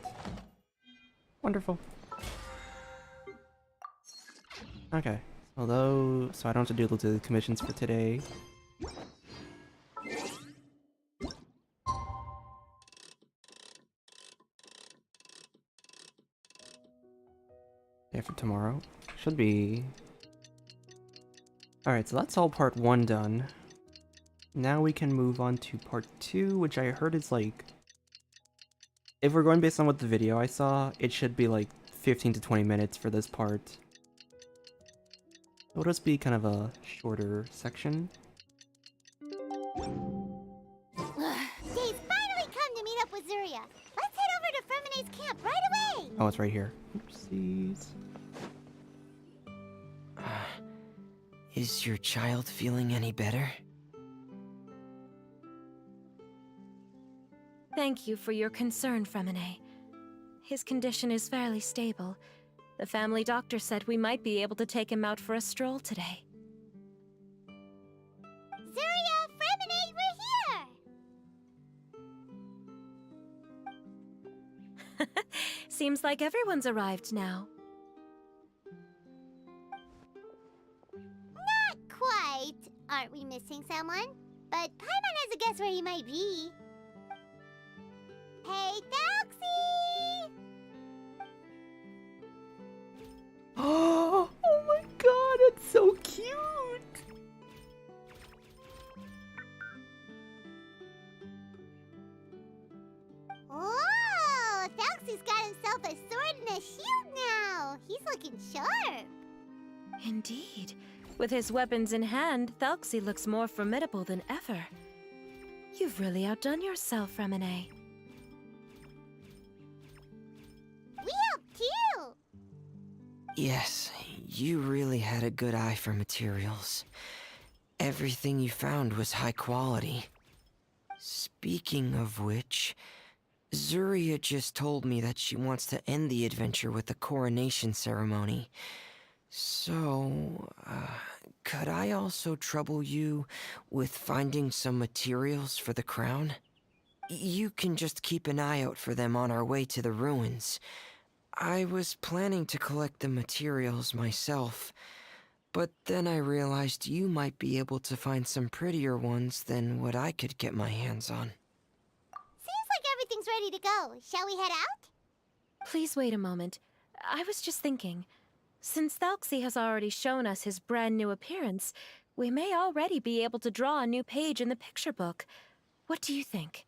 Wonderful. Okay. Although, so I don't have to do the commissions for today. Yeah, for tomorrow. Should be... Alright, so that's all part 1 done. Now we can move on to part 2, which I heard is like... If we're going based on what the video I saw, it should be like 15 to 20 minutes for this part. It'll just be kind of a shorter section. Dave's finally come to meet up with Zuria. Let's head over to Freminet's camp right away! Oh, it's right here. Oopsies. Is your child feeling any better? Thank you for your concern, Freminet. His condition is fairly stable. The family doctor said we might be able to take him out for a stroll today. Zuria, freminet, we're here! Seems like everyone's arrived now. Not quite. Aren't we missing someone? But Paimon has a guess where he might be. Hey, Thelxie! Oh my god, it's so cute! Whoa! Thelxie's got himself a sword and a shield now. He's looking sharp. Indeed. With his weapons in hand, Thelxie looks more formidable than ever. You've really outdone yourself, freminet. We helped too. Yes, you really had a good eye for materials. Everything you found was high quality. Speaking of which, Zuria just told me that she wants to end the adventure with the coronation ceremony. So, could I also trouble you with finding some materials for the crown? You can just keep an eye out for them on our way to the ruins. I was planning to collect the materials myself, but then I realized you might be able to find some prettier ones than what I could get my hands on. Seems like everything's ready to go. Shall we head out? Please wait a moment. I was just thinking. Since Thelxie has already shown us his brand new appearance, we may already be able to draw a new page in the picture book. What do you think?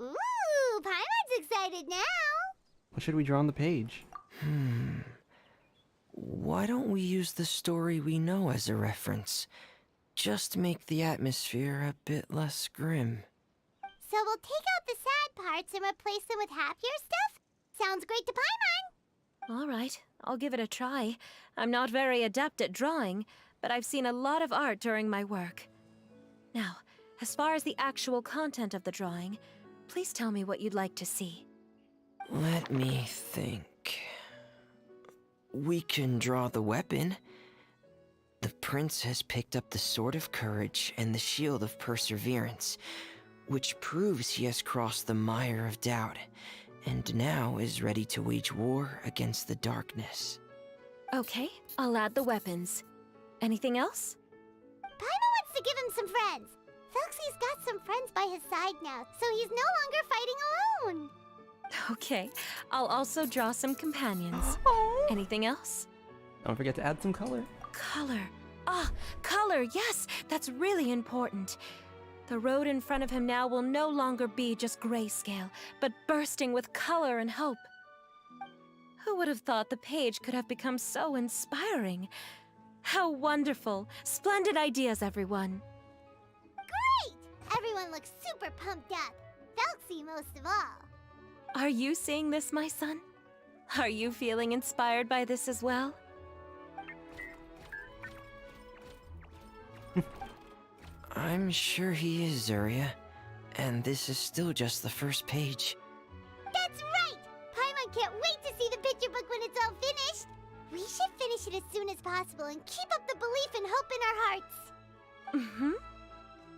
Ooh, Paimon's excited now. What should we draw on the page? Why don't we use the story we know as a reference? Just make the atmosphere a bit less grim. So we'll take out the sad parts and replace them with happier stuff? Sounds great to Paimon. All right, I'll give it a try. I'm not very adept at drawing, but I've seen a lot of art during my work. Now, as far as the actual content of the drawing, please tell me what you'd like to see. Let me think. We can draw the weapon. The prince has picked up the Sword of Courage and the Shield of Perseverance, which proves he has crossed the mire of doubt, and now is ready to wage war against the darkness. Okay, I'll add the weapons. Anything else? Paimon wants to give him some friends. Thelxie's got some friends by his side now, so he's no longer fighting alone. Okay, I'll also draw some companions. Anything else? Don't forget to add some color. Color. Ah, color, yes, that's really important. The road in front of him now will no longer be just grayscale, but bursting with color and hope. Who would have thought the page could have become so inspiring? How wonderful! Splendid ideas, everyone. Great! Everyone looks super pumped up. Thelxie most of all. Are you seeing this, my son? Are you feeling inspired by this as well? I'm sure he is, Zuria. And this is still just the first page. That's right! Paimon can't wait to see the picture book when it's all finished. We should finish it as soon as possible and keep up the belief and hope in our hearts. Mm-hmm.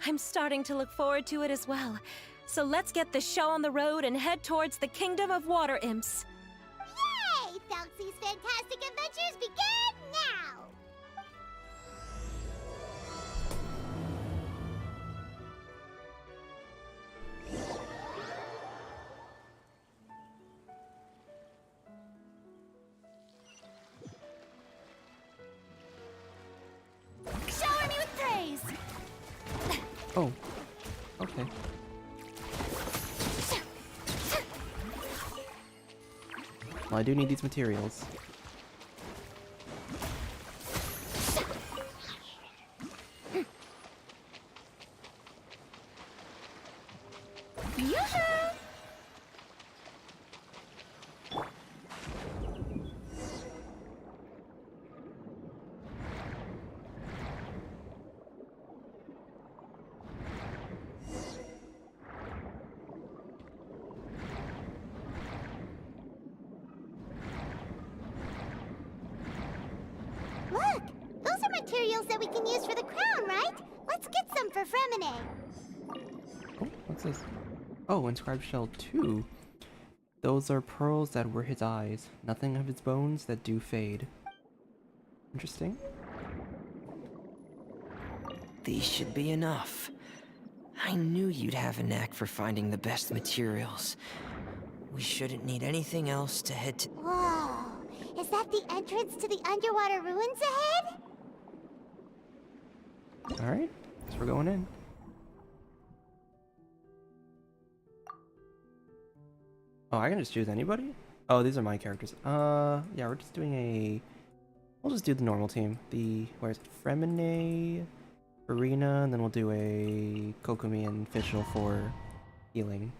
I'm starting to look forward to it as well. So let's get the show on the road and head towards the Kingdom of Water Imps. Yay! Thelxie's fantastic adventures begin now! Shower me with praise! Oh, okay. Well, I do need these materials. Yoo-hoo! materials that we can use for the crown, right? Let's get some for Freminet. Oh, what's this? Oh, inscribed shell 2. Those are pearls that were his eyes, nothing of his bones that do fade. Interesting. These should be enough. I knew you'd have a knack for finding the best materials. We shouldn't need anything else to head to... Whoa! Is that the entrance to the underwater ruins ahead? Alright, so we're going in. Oh, I can just choose anybody? Oh, these are my characters. Yeah, we're just doing a... We'll just do the normal team. Where's it? Freminet, Arena, and then we'll do a Kokumi and Fischl for healing.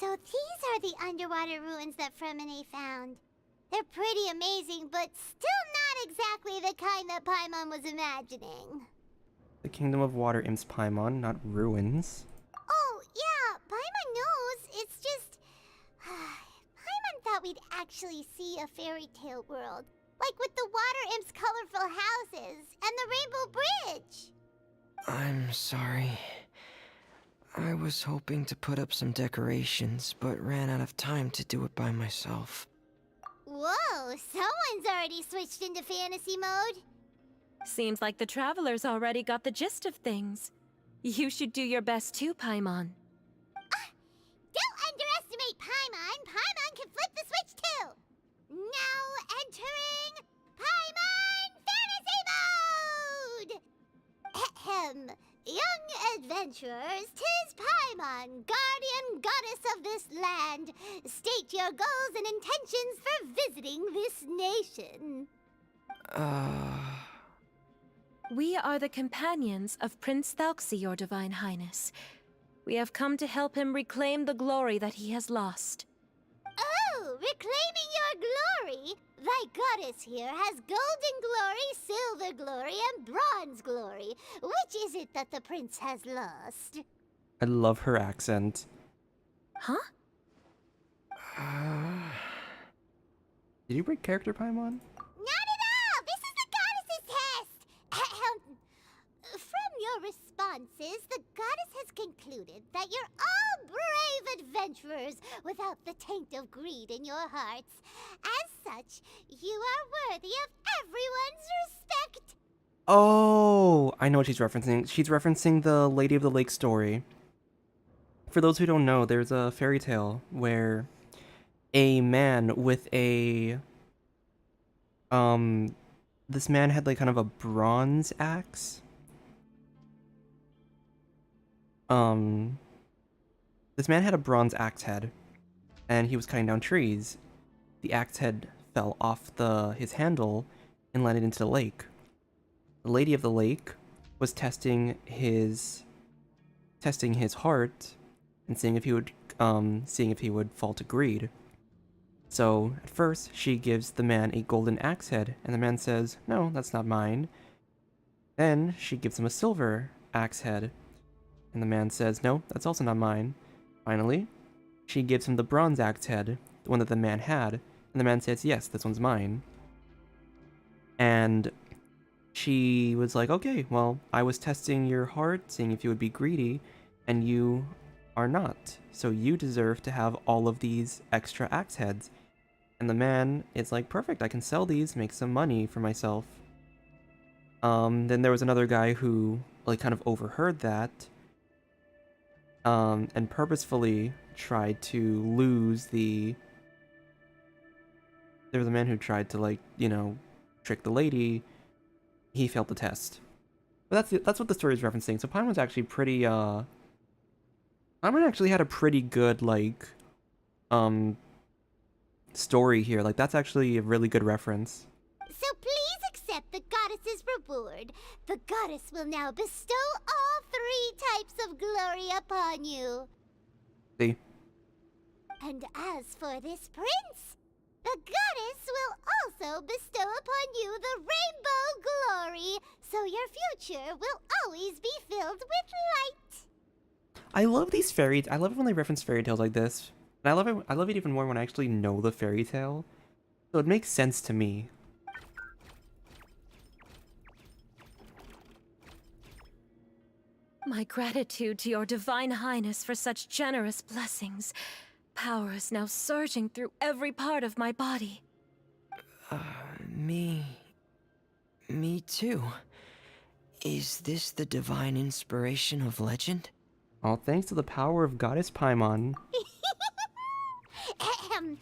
So these are the underwater ruins that Freminet found. They're pretty amazing, but still not exactly the kind that Paimon was imagining. The Kingdom of Water imps Paimon, not ruins. Oh, yeah, Paimon knows. It's just... Paimon thought we'd actually see a fairy tale world. Like with the water imps' colorful houses and the Rainbow Bridge. I'm sorry. I was hoping to put up some decorations, but ran out of time to do it by myself. Whoa, someone's already switched into fantasy mode. Seems like the travelers already got the gist of things. You should do your best too, Paimon. Don't underestimate Paimon. Paimon can flip the switch too. Now entering Paimon Fantasy Mode! Ahem. Young adventurers, 'tis Paimon, guardian goddess of this land. State your goals and intentions for visiting this nation. We are the companions of Prince Thelxie, your Divine Highness. We have come to help him reclaim the glory that he has lost. Oh, reclaiming your glory? Thy goddess here has golden glory, silver glory, and bronze glory. Which is it that the prince has lost? I love her accent. Huh? Did you break character, Paimon? Not at all! This is the goddess's test! Ahem. From your responses, the goddess has concluded that you're all brave adventurers without the taint of greed in your hearts. As such, you are worthy of everyone's respect. Oh, I know what she's referencing. She's referencing the Lady of the Lake story. For those who don't know, there's a fairy tale where a man with a... This man had like kind of a bronze axe. This man had a bronze axe head, and he was cutting down trees. The axe head fell off his handle and landed into the lake. The Lady of the Lake was testing his heart and seeing if he would fall to greed. So at first she gives the man a golden axe head, and the man says, "No, that's not mine." Then she gives him a silver axe head, and the man says, "No, that's also not mine." Finally, she gives him the bronze axe head, the one that the man had, and the man says, "Yes, this one's mine." And she was like, "Okay, well, I was testing your heart, seeing if you would be greedy, and you are not. So you deserve to have all of these extra axe heads." And the man is like, "Perfect, I can sell these, make some money for myself." Then there was another guy who like kind of overheard that, and purposefully tried to lose the... There was a man who tried to, like, you know, trick the lady. He failed the test. But that's what the story is referencing. So Paimon's actually pretty, Paimon actually had a pretty good, like, story here. Like, that's actually a really good reference. So please accept the goddess's reward. The goddess will now bestow all 3 types of glory upon you. See? And as for this prince, the goddess will also bestow upon you the rainbow glory, so your future will always be filled with light. I love these I love it when they reference fairy tales like this. And I love it even more when I actually know the fairy tale. So it makes sense to me. My gratitude to your divine highness for such generous blessings. Power is now surging through every part of my body. Me too. Is this the divine inspiration of legend? All thanks to the power of Goddess Paimon. Ahem.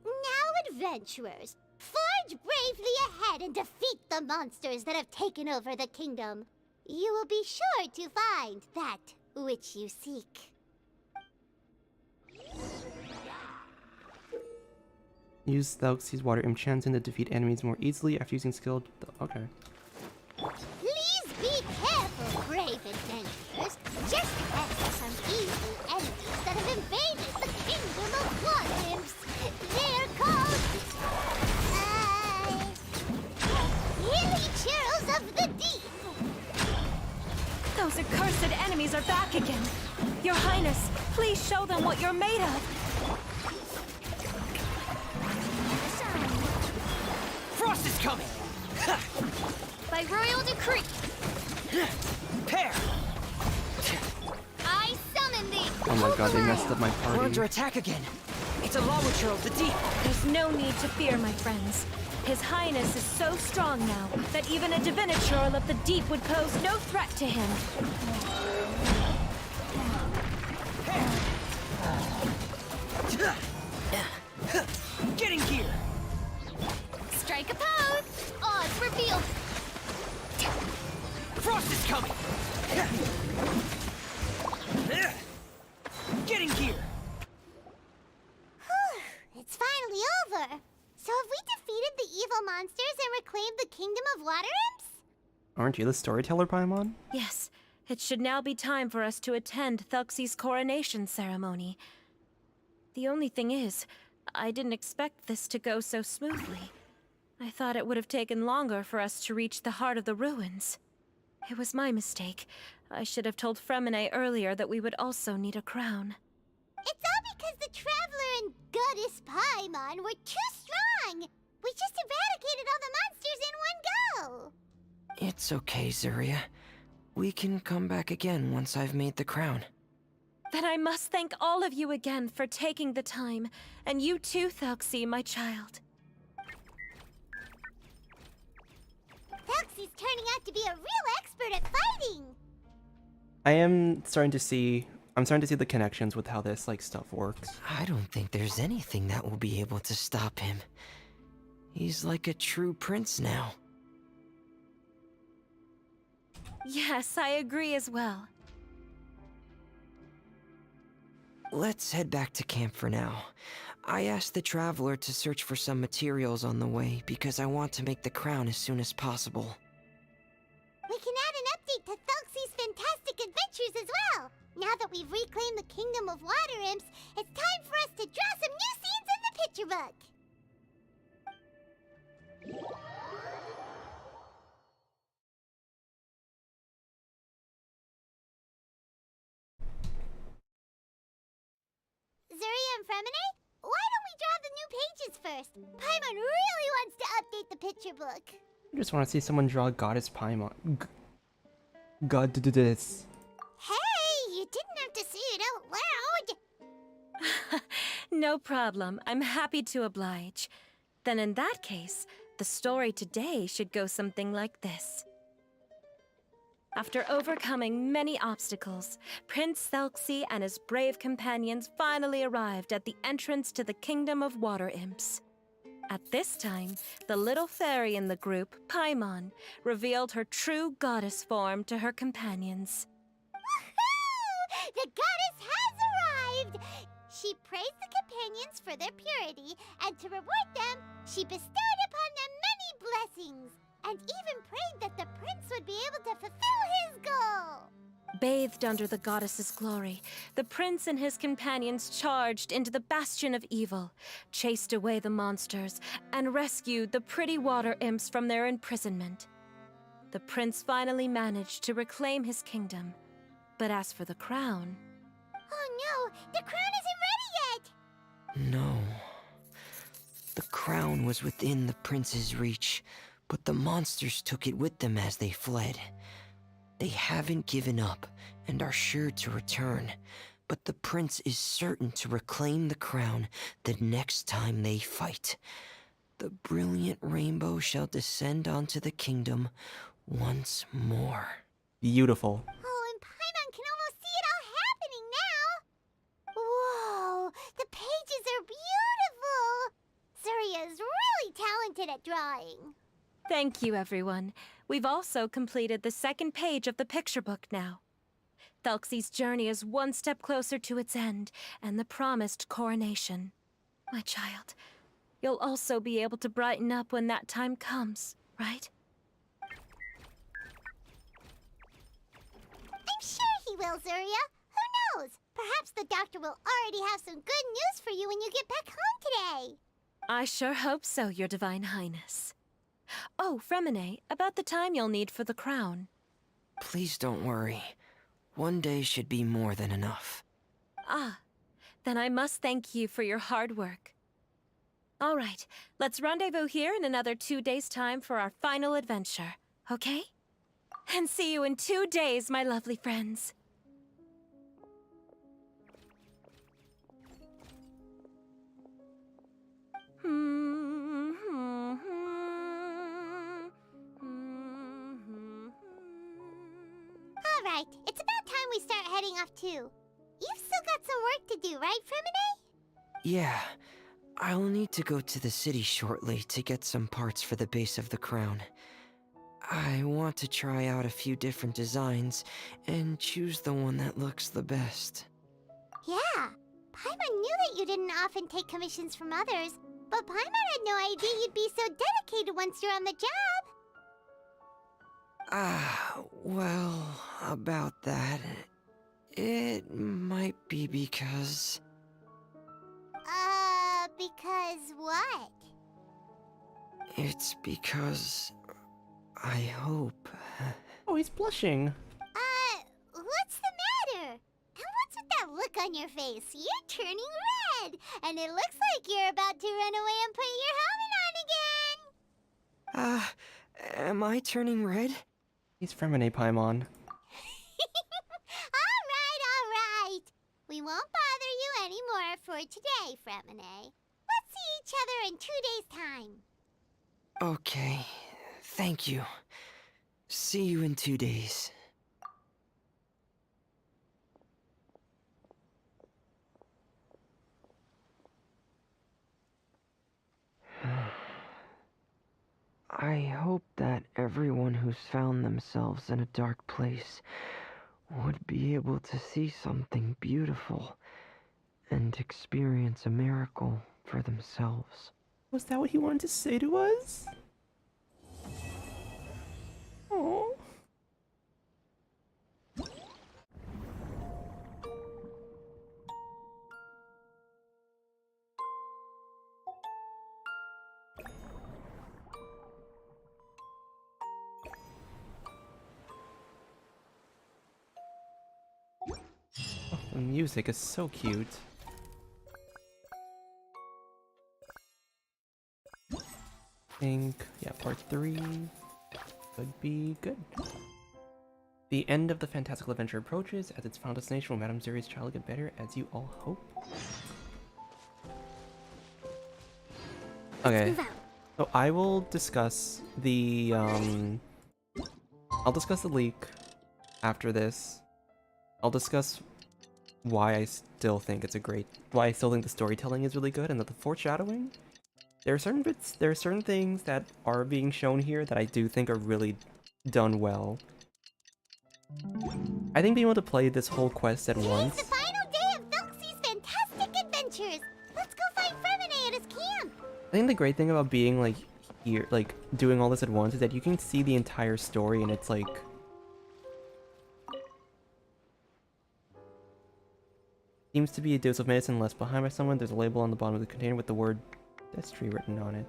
Now, adventurers, forge bravely ahead and defeat the monsters that have taken over the kingdom. You will be sure to find that which you seek. Use Thelxie's water enchanting to defeat enemies more easily after using skilled... Okay. Please be careful, brave adventurers. Just ahead are some evil enemies that have invaded the kingdom of water imps. They're called... Hilly Churls of the Deep. Those accursed enemies are back again. Your Highness, please show them what you're made of. Frost is coming! By royal decree, Pair! I summon thee. Oh my god, they messed up my We're under party. attack again. It's a Lawitcher of the Deep. There's no need to fear, my friends. His Highness is so strong now that even a diviniture of the deep would pose no threat to him. Get in gear! Strike a pose. Odds revealed. Frost is coming! Get in gear! It's finally over. So have we defeated the evil monsters and reclaimed the kingdom of water imps? Aren't you the storyteller, Paimon? Yes, it should now be time for us to attend Thelxie's coronation ceremony. The only thing is, I didn't expect this to go so smoothly. I thought it would have taken longer for us to reach the heart of the ruins. It was my mistake. I should have told Freminet earlier that we would also need a crown. It's all because the Traveler and Goddess Paimon were too strong. We just eradicated all the monsters in one go. It's okay, Zuria. We can come back again once I've made the crown. Then I must thank all of you again for taking the time, and you too, Thelxie, my child. Thelxie's turning out to be a real expert at fighting. I'm starting to see the connections with how this like stuff works. I don't think there's anything that will be able to stop him. He's like a true prince now. Yes, I agree as well. Let's head back to camp for now. I asked the Traveler to search for some materials on the way because I want to make the crown as soon as possible. We can add an update to Thelxie's fantastic adventures as well. Now that we've reclaimed the kingdom of water imps, it's time for us to draw some new scenes in the picture book. Zuria and Freminet, why don't we draw the new pages first? Paimon really wants to update the picture book. I just want to see someone draw Goddess Paimon. God did this. Hey, you didn't have to say it out loud. No problem. I'm happy to oblige. Then in that case, the story today should go something like this. After overcoming many obstacles, Prince Thelxie and his brave companions finally arrived at the entrance to the Kingdom of Water Imps. At this time, the little fairy in the group, Paimon, revealed her true goddess form to her companions. Woohoo! The goddess has arrived! She praised the companions for their purity, and to reward them, she bestowed upon them many blessings, and even prayed that the prince would be able to fulfill his goal. Bathed under the goddess's glory, the prince and his companions charged into the bastion of evil, chased away the monsters, and rescued the pretty water imps from their imprisonment. The prince finally managed to reclaim his kingdom. But as for the crown... Oh no, the crown isn't ready yet! No. The crown was within the prince's reach, but the monsters took it with them as they fled. They haven't given up and are sure to return, but the prince is certain to reclaim the crown the next time they fight. The brilliant rainbow shall descend onto the kingdom once more. Beautiful. Oh, and Paimon can almost see it all happening now! Whoa, the pages are beautiful! Surya is really talented at drawing. Thank you, everyone. We've also completed the second page of the picture book now. Thelxie's journey is one step closer to its end, and the promised coronation. My child, you'll also be able to brighten up when that time comes, right? I'm sure he will, Surya. Who knows? Perhaps the doctor will already have some good news for you when you get back home today. I sure hope so, Your Divine Highness. Oh, Freminet, about the time you'll need for the crown. Please don't worry. One day should be more than enough. Ah, then I must thank you for your hard work. All right, let's rendezvous here in another 2 days' time for our final adventure, okay? And see you in 2 days, my lovely friends. All right, it's about time we start heading off too. You've still got some work to do, right, Freminet? Yeah, I'll need to go to the city shortly to get some parts for the base of the crown. I want to try out a few different designs and choose the one that looks the best. Yeah, Paimon knew that you didn't often take commissions from others, but Paimon had no idea you'd be so dedicated once you're on the job. Well, about that, it might be because... Because what? It's because... I hope... Oh, he's blushing. What's the matter? And what's with that look on your face? You're turning red, and it looks like you're about to run away and put your helmet on again. Am I turning red? He's Freminet Paimon. All right. We won't bother you anymore for today, Freminet. Let's see each other in 2 days' time. Okay, thank you. See you in 2 days. I hope that everyone who's found themselves in a dark place would be able to see something beautiful and experience a miracle for themselves. Was that what he wanted to say to us? Oh. The music is so cute. I think, yeah, part 3 could be good. The end of the fantastical adventure approaches. As its final destination, will Madame Zuri's child get better as you all hope? Okay, so I will discuss the, I'll discuss the leak after this. I'll discuss why I still think it's why I still think the storytelling is really good and that the foreshadowing, there are certain things that are being shown here that I do think are really done well. I think being able to play this whole quest at once. It's the final day of Thelxie's fantastic adventures. Let's go find Freminet at his camp. I think the great thing about being like here, like doing all this at once, is that you can see the entire story and it's like Seems to be a dose of medicine left behind by someone. There's a label on the bottom of the container with the word Destry written on it.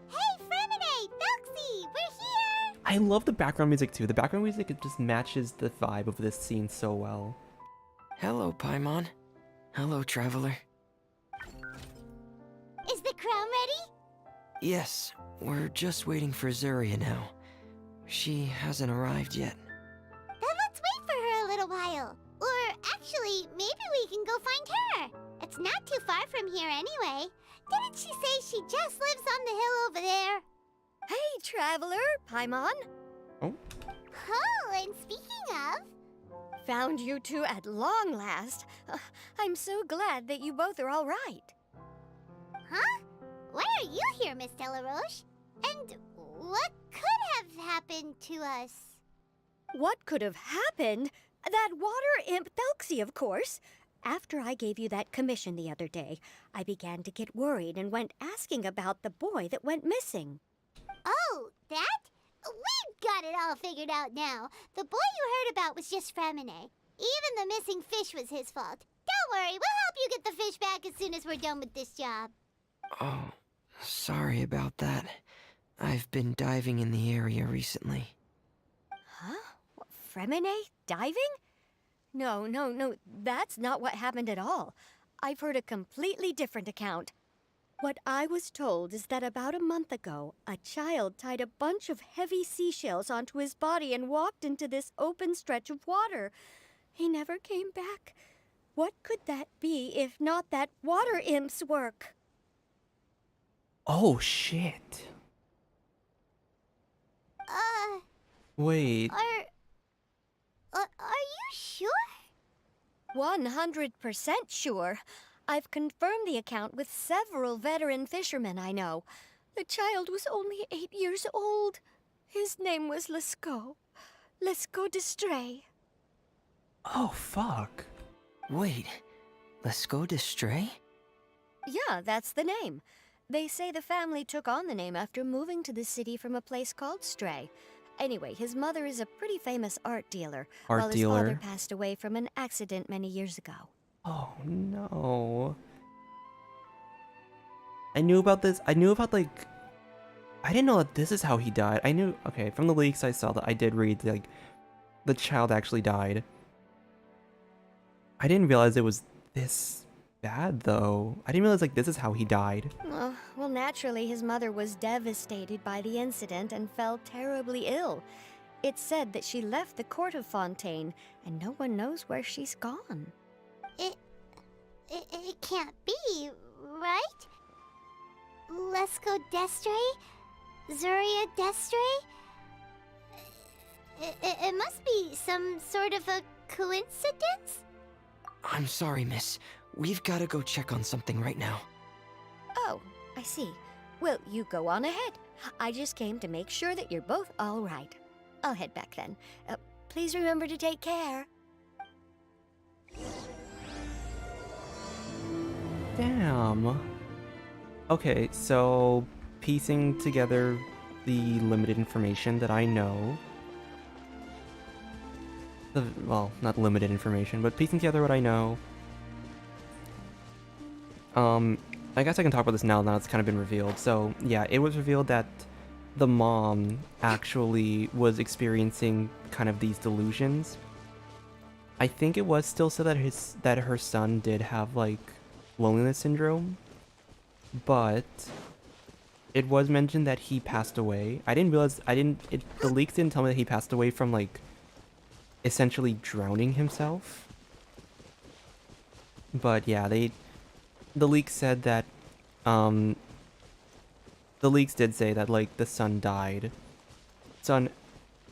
Hey, freminet! Thelxie! We're here! I love the background music too. The background music, it just matches the vibe of this scene so well. Hello, Paimon. Hello, traveler. Is the crown ready? Yes, we're just waiting for Zuria now. She hasn't arrived yet. Then let's wait for her a little while. Or actually, maybe we can go find her. It's not too far from here anyway. Didn't she say she just lives on the hill over there? Hey, traveler, Paimon. Oh, Oh, and speaking of... Found you two at long last. I'm so glad that you both are all right. Huh? Why are you here, Miss Delaroche? And what could have happened to us? What could have happened? That water imp Thelxie, of course. After I gave you that commission the other day, I began to get worried and went asking about the boy that went missing. Oh, that? We've got it all figured out now. The boy you heard about was just freminet. Even the missing fish was his fault. Don't worry, we'll help you get the fish back as soon as we're done with this job. Oh, sorry about that. I've been diving in the area recently. Huh? What, freminet? Diving? No, that's not what happened at all. I've heard a completely different account. What I was told is that about a month ago, a child tied a bunch of heavy seashells onto his body and walked into this open stretch of water. He never came back. What could that be if not that water imp's work? oh shit. Wait. Are you sure? 100% sure. I've confirmed the account with several veteran fishermen I know. The child was only 8 years old. His name was Lescaut. Lescaut d'Estray. Oh fuck. Wait, let's go to Stray? Yeah, that's the name. They say the family took on the name after moving to the city from a place called Stray. Anyway, his mother is a pretty famous art dealer, Art while his dealer. father passed away from an accident many years ago. Oh no. I knew about this. I knew about like. I didn't know that this is how he died. I knew. Okay, from the leaks I saw that I did read like the child actually died. I didn't realize it was this bad though. I didn't realize like this is how he died. Well, naturally, his mother was devastated by the incident and fell terribly ill. It's said that she left the court of Fontaine, and no one knows where she's gone. It can't be, right? Lescaut d'Estray? Zuria d'Estray? It must be some sort of a coincidence? I'm sorry, miss. We've gotta go check on something right now. Oh, I see. Well, you go on ahead. I just came to make sure that you're both all right. I'll head back then. Please remember to take care. Damn. Okay, so piecing together the limited information that I know. Well, not limited information, but piecing together what I know. I guess I can talk about this now it's kind of been revealed. So, yeah, it was revealed that the mom actually was experiencing kind of these delusions. I think it was still said that her son did have like loneliness syndrome, but it was mentioned that he passed away. I didn't realize the leaks didn't tell me that he passed away from like essentially drowning himself. But yeah, the leaks said that the leaks did say that like the son died. It said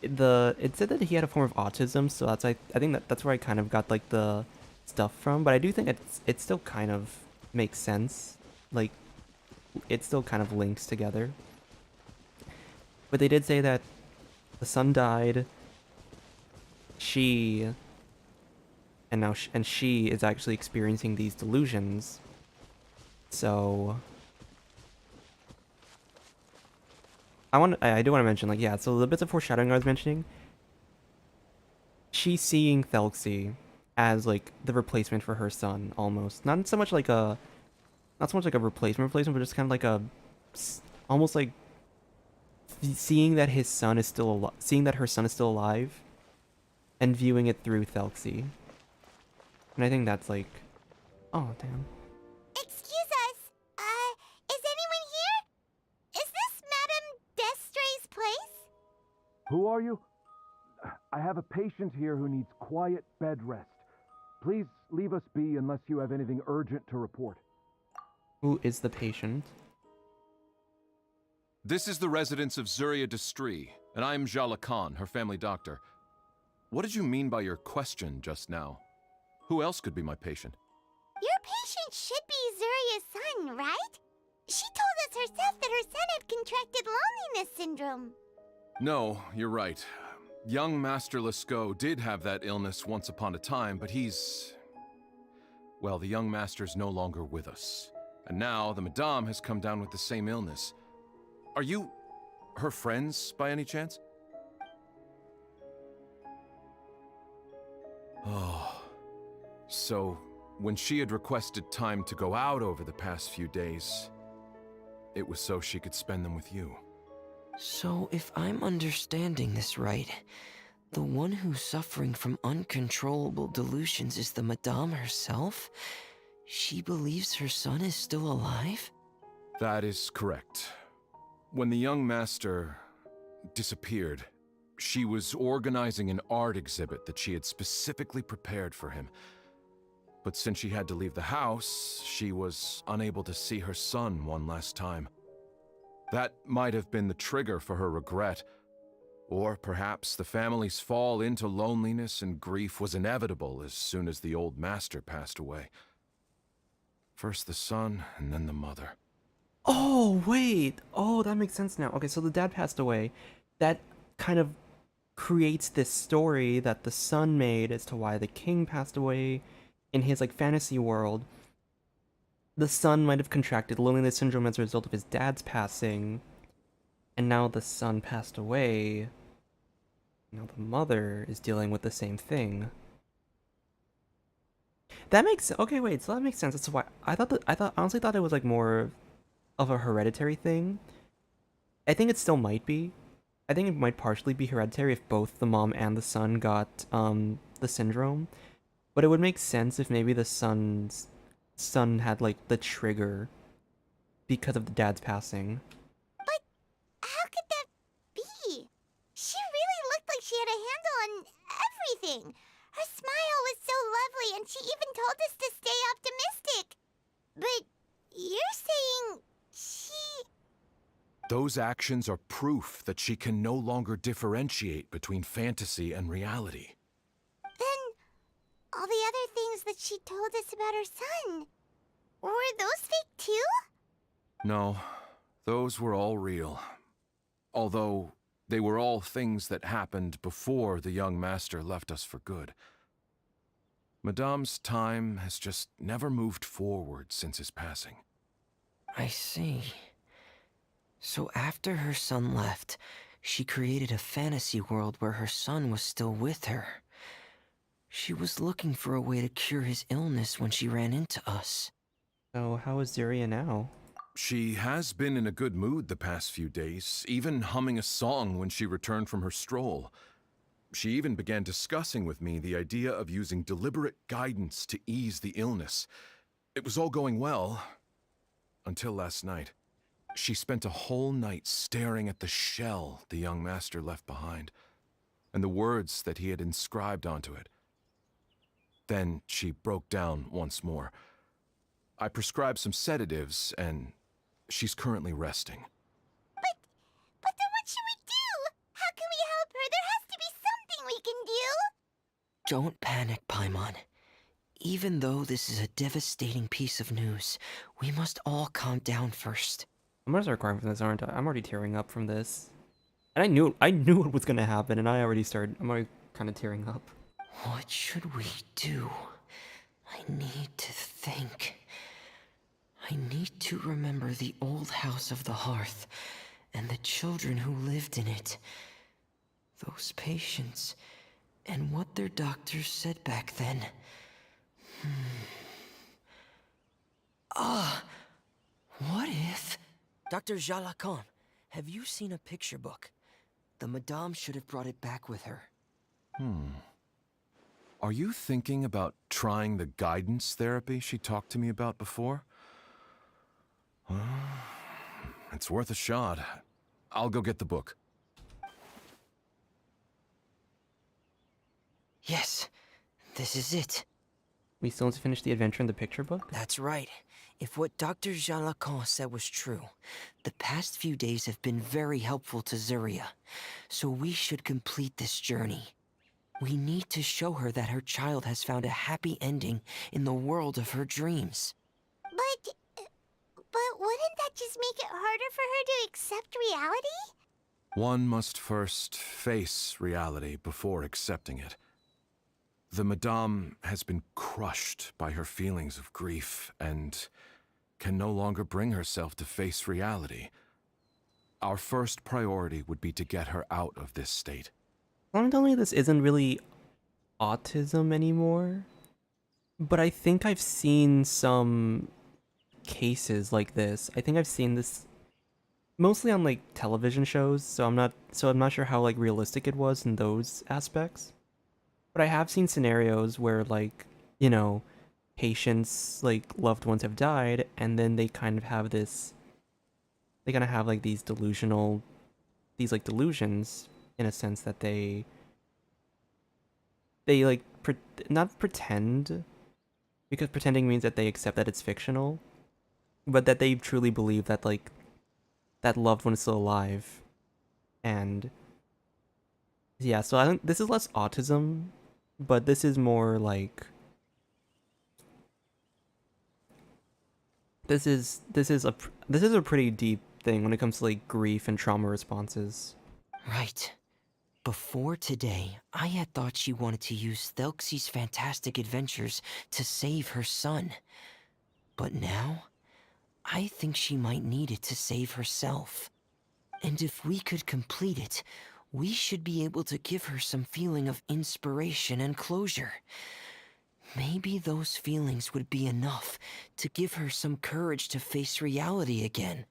that he had a form of autism, so I think that's where I kind of got like the stuff from, but I do think it still kind of makes sense. Like it still kind of links together. But they did say that the son died. She is actually experiencing these delusions. So I do want to mention, like, yeah, so the bits of foreshadowing I was mentioning, she's seeing Thelxie as like the replacement for her son, almost. Not so much like a replacement, but just kind of like almost like seeing that seeing that her son is still alive, and viewing it through Thelxie. And I think that's like, oh damn. Excuse us. Is anyone here? Is this Madame Destray's place? Who are you? I have a patient here who needs quiet bed rest. Please leave us be unless you have anything urgent to report. Who is the patient? This is the residence of Zuria Destry, and I'm Jala Khan, her family doctor. What did you mean by your question just now? Who else could be my patient? Your patient should be Zuria's son, right? She told us herself that her son had contracted loneliness syndrome. No, you're right. Young Master Lescaut did have that illness once upon a time, but well, the young master's no longer with us. And now the Madame has come down with the same illness. Are you her friends by any chance? Oh, so when she had requested time to go out over the past few days, it was so she could spend them with you. So, if I'm understanding this right, the one who's suffering from uncontrollable delusions is the Madame herself? She believes her son is still alive? That is correct. When the young master disappeared, she was organizing an art exhibit that she had specifically prepared for him. But since she had to leave the house, she was unable to see her son one last time. That might have been the trigger for her regret. Or perhaps the family's fall into loneliness and grief was inevitable as soon as the old master passed away. First the son, and then the mother. Oh, wait. Oh, that makes sense now. Okay, so the dad passed away. That kind of creates this story that the son made as to why the king passed away in his like fantasy world. The son might have contracted loneliness syndrome as a result of his dad's passing, and now the son passed away. Now the mother is dealing with the same thing. That makes okay. Wait, so that makes sense. That's why I honestly thought it was like more of a hereditary thing. I think it still might be. I think it might partially be hereditary if both the mom and the son got the syndrome. But it would make sense if maybe the son's son had like the trigger because of the dad's passing. But how could that be? She really looked like she had a handle on everything. Her smile was so lovely, and she even told us to stay optimistic. But you're saying she... Those actions are proof that she can no longer differentiate between fantasy and reality. Then all the other things that she told us about her son, were those fake too? No, those were all real. Although they were all things that happened before the young master left us for good. Madame's time has just never moved forward since his passing. I see. So after her son left, she created a fantasy world where her son was still with her. She was looking for a way to cure his illness when she ran into us. So how is Zuria now? She has been in a good mood the past few days, even humming a song when she returned from her stroll. She even began discussing with me the idea of using deliberate guidance to ease the illness. It was all going well, until last night. She spent a whole night staring at the shell the young master left behind, and the words that he had inscribed onto it. Then she broke down once more. I prescribed some sedatives, and she's currently resting. But then what should we do? How can we help her? There has to be something we can do. Don't panic, Paimon. Even though this is a devastating piece of news, we must all calm down first. I'm gonna start crying from this, aren't I? I'm already tearing up from this. And I knew it was gonna happen, and I'm already kind of tearing up. What should we do? I need to think. I need to remember the old house of the hearth and the children who lived in it. Those patients, and what their doctors said back then. What if... Dr. Jalacan, have you seen a picture book? The Madame should have brought it back with her. Are you thinking about trying the guidance therapy she talked to me about before? It's worth a shot. I'll go get the book. Yes, this is it. We still need to finish the adventure in the picture book? That's right. If what Dr. Jalacan said was true, the past few days have been very helpful to Zuria, so we should complete this journey. We need to show her that her child has found a happy ending in the world of her dreams. But wouldn't that just make it harder for her to accept reality? One must first face reality before accepting it. The Madame has been crushed by her feelings of grief and can no longer bring herself to face reality. Our first priority would be to get her out of this state. I'm telling you, this isn't really autism anymore, but I think I've seen some cases like this. I think I've seen this mostly on like television shows, so I'm not sure how like realistic it was in those aspects. But I have seen scenarios where like, you know, patients like loved ones have died and then they kind of have this like these delusions in a sense that they like not pretend, because pretending means that they accept that it's fictional, but that they truly believe that like that loved one is still alive. And yeah, so I think this is less autism, but this is more like this is a pretty deep thing when it comes to like grief and trauma responses. Right. Before today, I had thought she wanted to use Thelxie's fantastic adventures to save her son. But now, I think she might need it to save herself. And if we could complete it, we should be able to give her some feeling of inspiration and closure. Maybe those feelings would be enough to give her some courage to face reality again.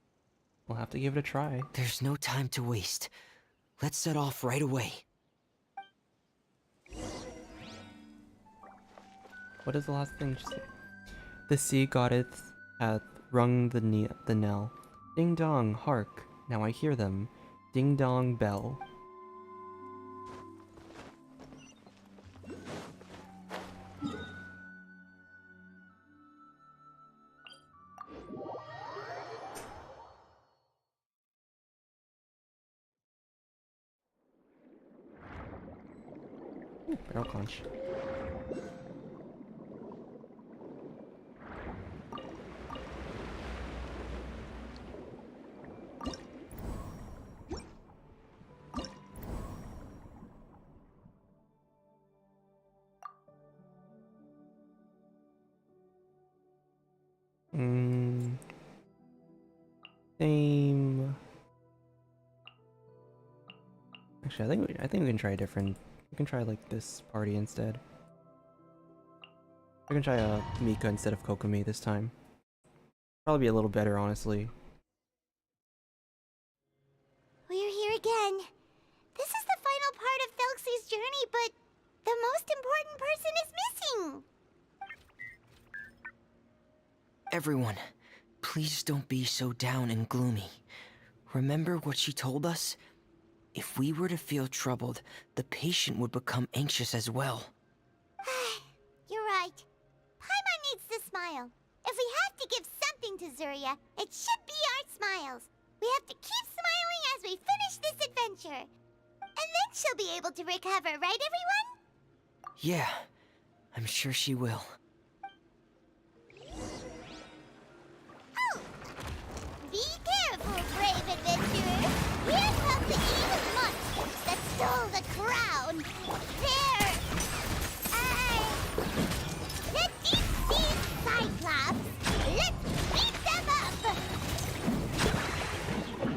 We'll have to give it a try. There's no time to waste. Let's set off right away. What is the last thing she said? The sea goddess hath rung the knell. Ding dong, hark, now I hear them. Ding dong bell. Ooh, barrel conch. Same. Actually, I think we can try a different. We can try like this party instead. We can try Mika instead of Kokomi this time. Probably be a little better, honestly. We're here again. This is the final part of Thelxie's journey, but the most important person is missing. Everyone, please don't be so down and gloomy. Remember what she told us? If we were to feel troubled, the patient would become anxious as well. You're right. Paimon needs to smile. If we have to give something to Zuria, it should be our smiles. We have to keep smiling as we finish this adventure. And then she'll be able to recover, right everyone? Yeah, I'm sure she will. Oh! Be careful, brave adventurer. Here come the evil monsters that stole the crown. They're... the deep-sea Cyclops. Let's beat them up!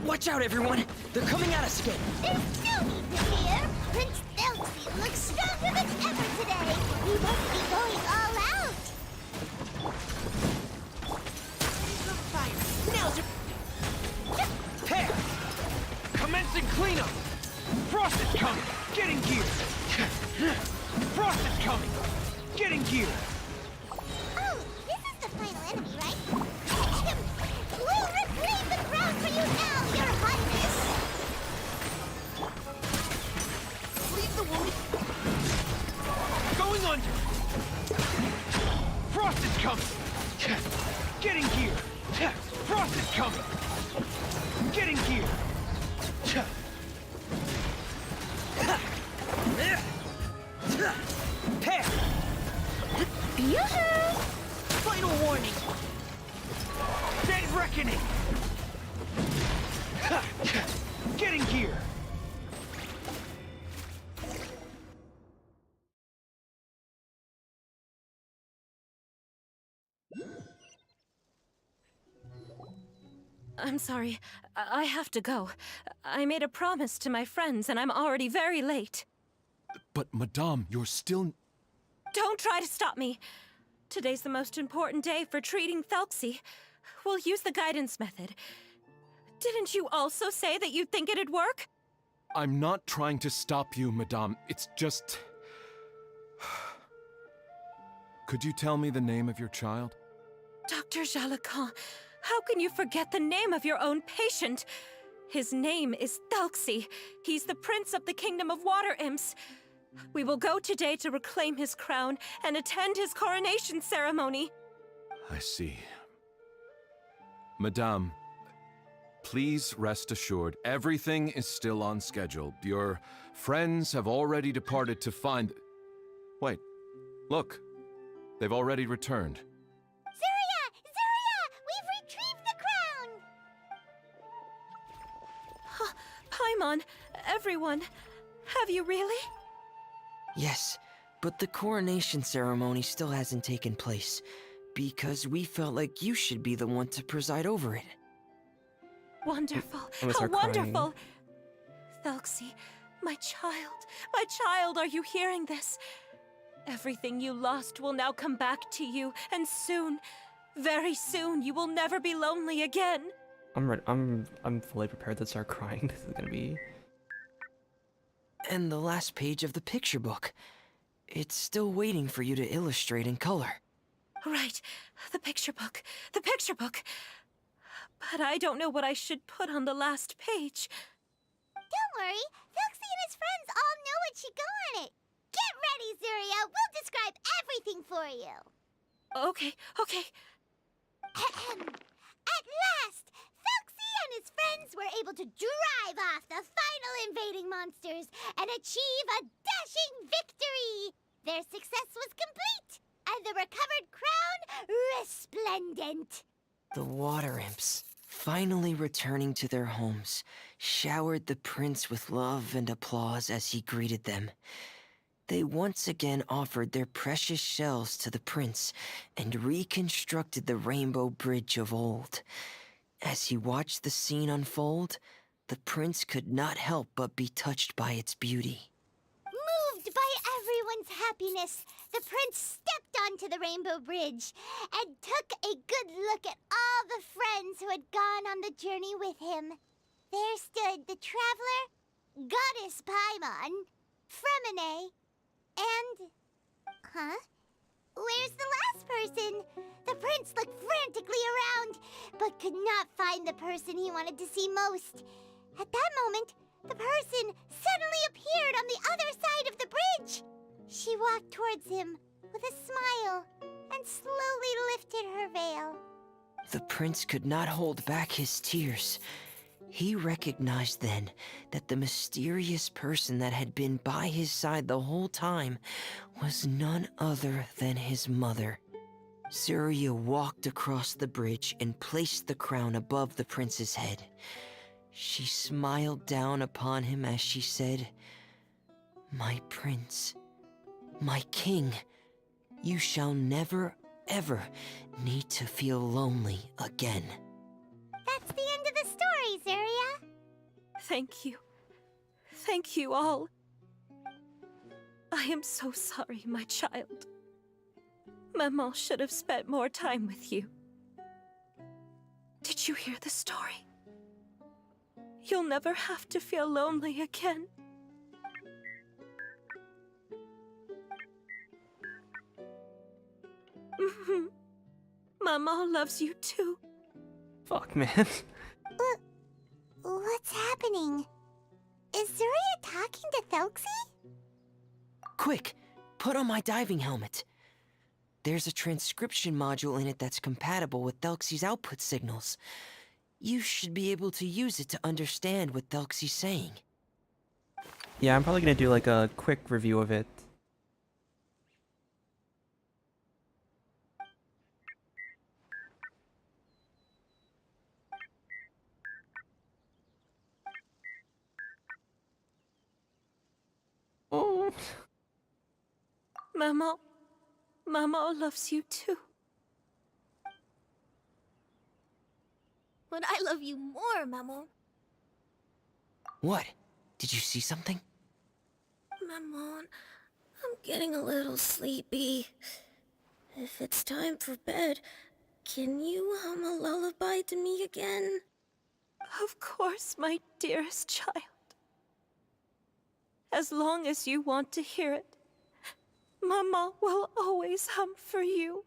What? Watch out, everyone! They're coming at us again! There's no need to fear. Prince Thelxie looks stronger than ever today. He must be going all out. Now's your... Pair! Commencing cleanup! Frost is coming! Get in gear! Frost is coming! Get in gear! Oh, this is the final enemy, right? We'll reclaim the crown for you now, Your Highness! Leave the wounded... Going under! Frost is coming! Get in gear! Frost is coming! Get in gear! Pair! Yoo-hoo! Final warning! Dead reckoning! Get in gear! I'm sorry. I have to go. I made a promise to my friends, and I'm already very late. But, Madame, you're still... Don't try to stop me. Today's the most important day for treating Thelxie. We'll use the guidance method. Didn't you also say that you'd think it'd work? I'm not trying to stop you, Madame. It's just... Could you tell me the name of your child? Dr. Jalacan, how can you forget the name of your own patient? His name is Thelxie. He's the prince of the kingdom of water imps. We will go today to reclaim his crown and attend his coronation ceremony. I see. Madame, please rest assured, everything is still on schedule. Your friends have already departed to find... Wait, look. They've already returned. Zuria! Zuria! We've retrieved the crown! Paimon, everyone, have you really? Yes, but the coronation ceremony still hasn't taken place, because we felt like you should be the one to preside over it. Wonderful. I'm gonna How start crying. wonderful. Thelxie, my child, are you hearing this? Everything you lost will now come back to you, and soon, very soon, you will never be lonely again. I'm ready. I'm fully prepared to start crying. This is gonna be... And the last page of the picture book. It's still waiting for you to illustrate in color. Right, the picture book. But I don't know what I should put on the last page. Don't worry, Thelxie and his friends all know what should go on it. Get ready, Zuria. We'll describe everything for you. Okay. At last, Thelxie and his friends were able to drive off the final invading monsters and achieve a dashing victory. Their success was complete, and the recovered crown resplendent. The water imps, finally returning to their homes, showered the prince with love and applause as he greeted them. They once again offered their precious shells to the prince and reconstructed the rainbow bridge of old. As he watched the scene unfold, the prince could not help but be touched by its beauty. Moved by everyone's happiness, the prince stepped onto the rainbow bridge and took a good look at all the friends who had gone on the journey with him. There stood the traveler, Goddess Paimon, freminet, and... Huh? Where's the last person? The prince looked frantically around, but could not find the person he wanted to see most. At that moment, the person suddenly appeared on the other side of the bridge. She walked towards him with a smile and slowly lifted her veil. The prince could not hold back his tears. He recognized then that the mysterious person that had been by his side the whole time was none other than his mother. Zuria walked across the bridge and placed the crown above the prince's head. She smiled down upon him as she said, "My prince, my king, you shall never, ever need to feel lonely again." That's the end of the story, Zuria. Thank you. Thank you all. I am so sorry, my child. Maman should have spent more time with you. Did you hear the story? You'll never have to feel lonely again. Maman loves you too. Fuck, man. What's happening? Is Zuria talking to Thelxie? Quick, put on my diving helmet. There's a transcription module in it that's compatible with Thelxie's output signals. You should be able to use it to understand what Thelxie's saying. Yeah, I'm probably gonna do like a quick review of it. Oh. Maman loves you too. But I love you more, Maman. What? Did you see something? Maman, I'm getting a little sleepy. If it's time for bed, can you hum a lullaby to me again? Of course, my dearest child. As long as you want to hear it, Mama will always hum for you.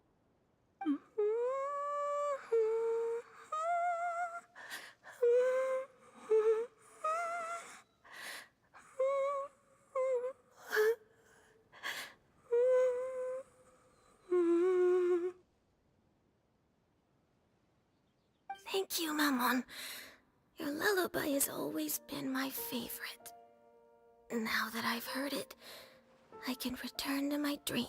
Thank you, Maman. Your lullaby has always been my favorite. Now that I've heard it, I can return to my dream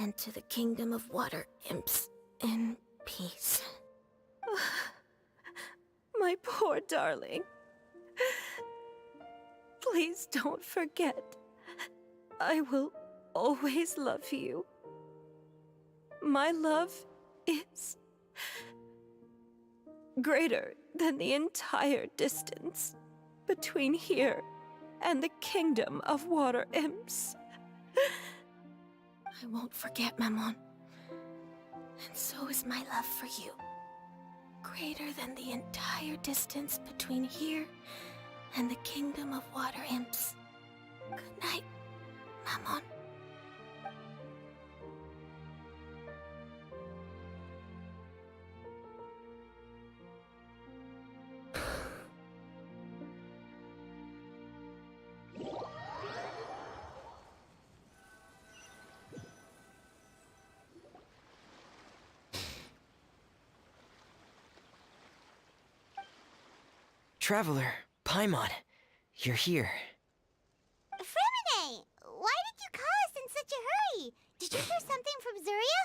and to the kingdom of water imps in peace. My poor darling. Please don't forget. I will always love you. My love is greater than the entire distance between here and the kingdom of water imps. I won't forget, Maman. And so is my love for you. Greater than the entire distance between here and the kingdom of water imps. Good night, Maman. Traveler, Paimon, you're here. Freminet, why did you call us in such a hurry? Did you hear something from Zuria?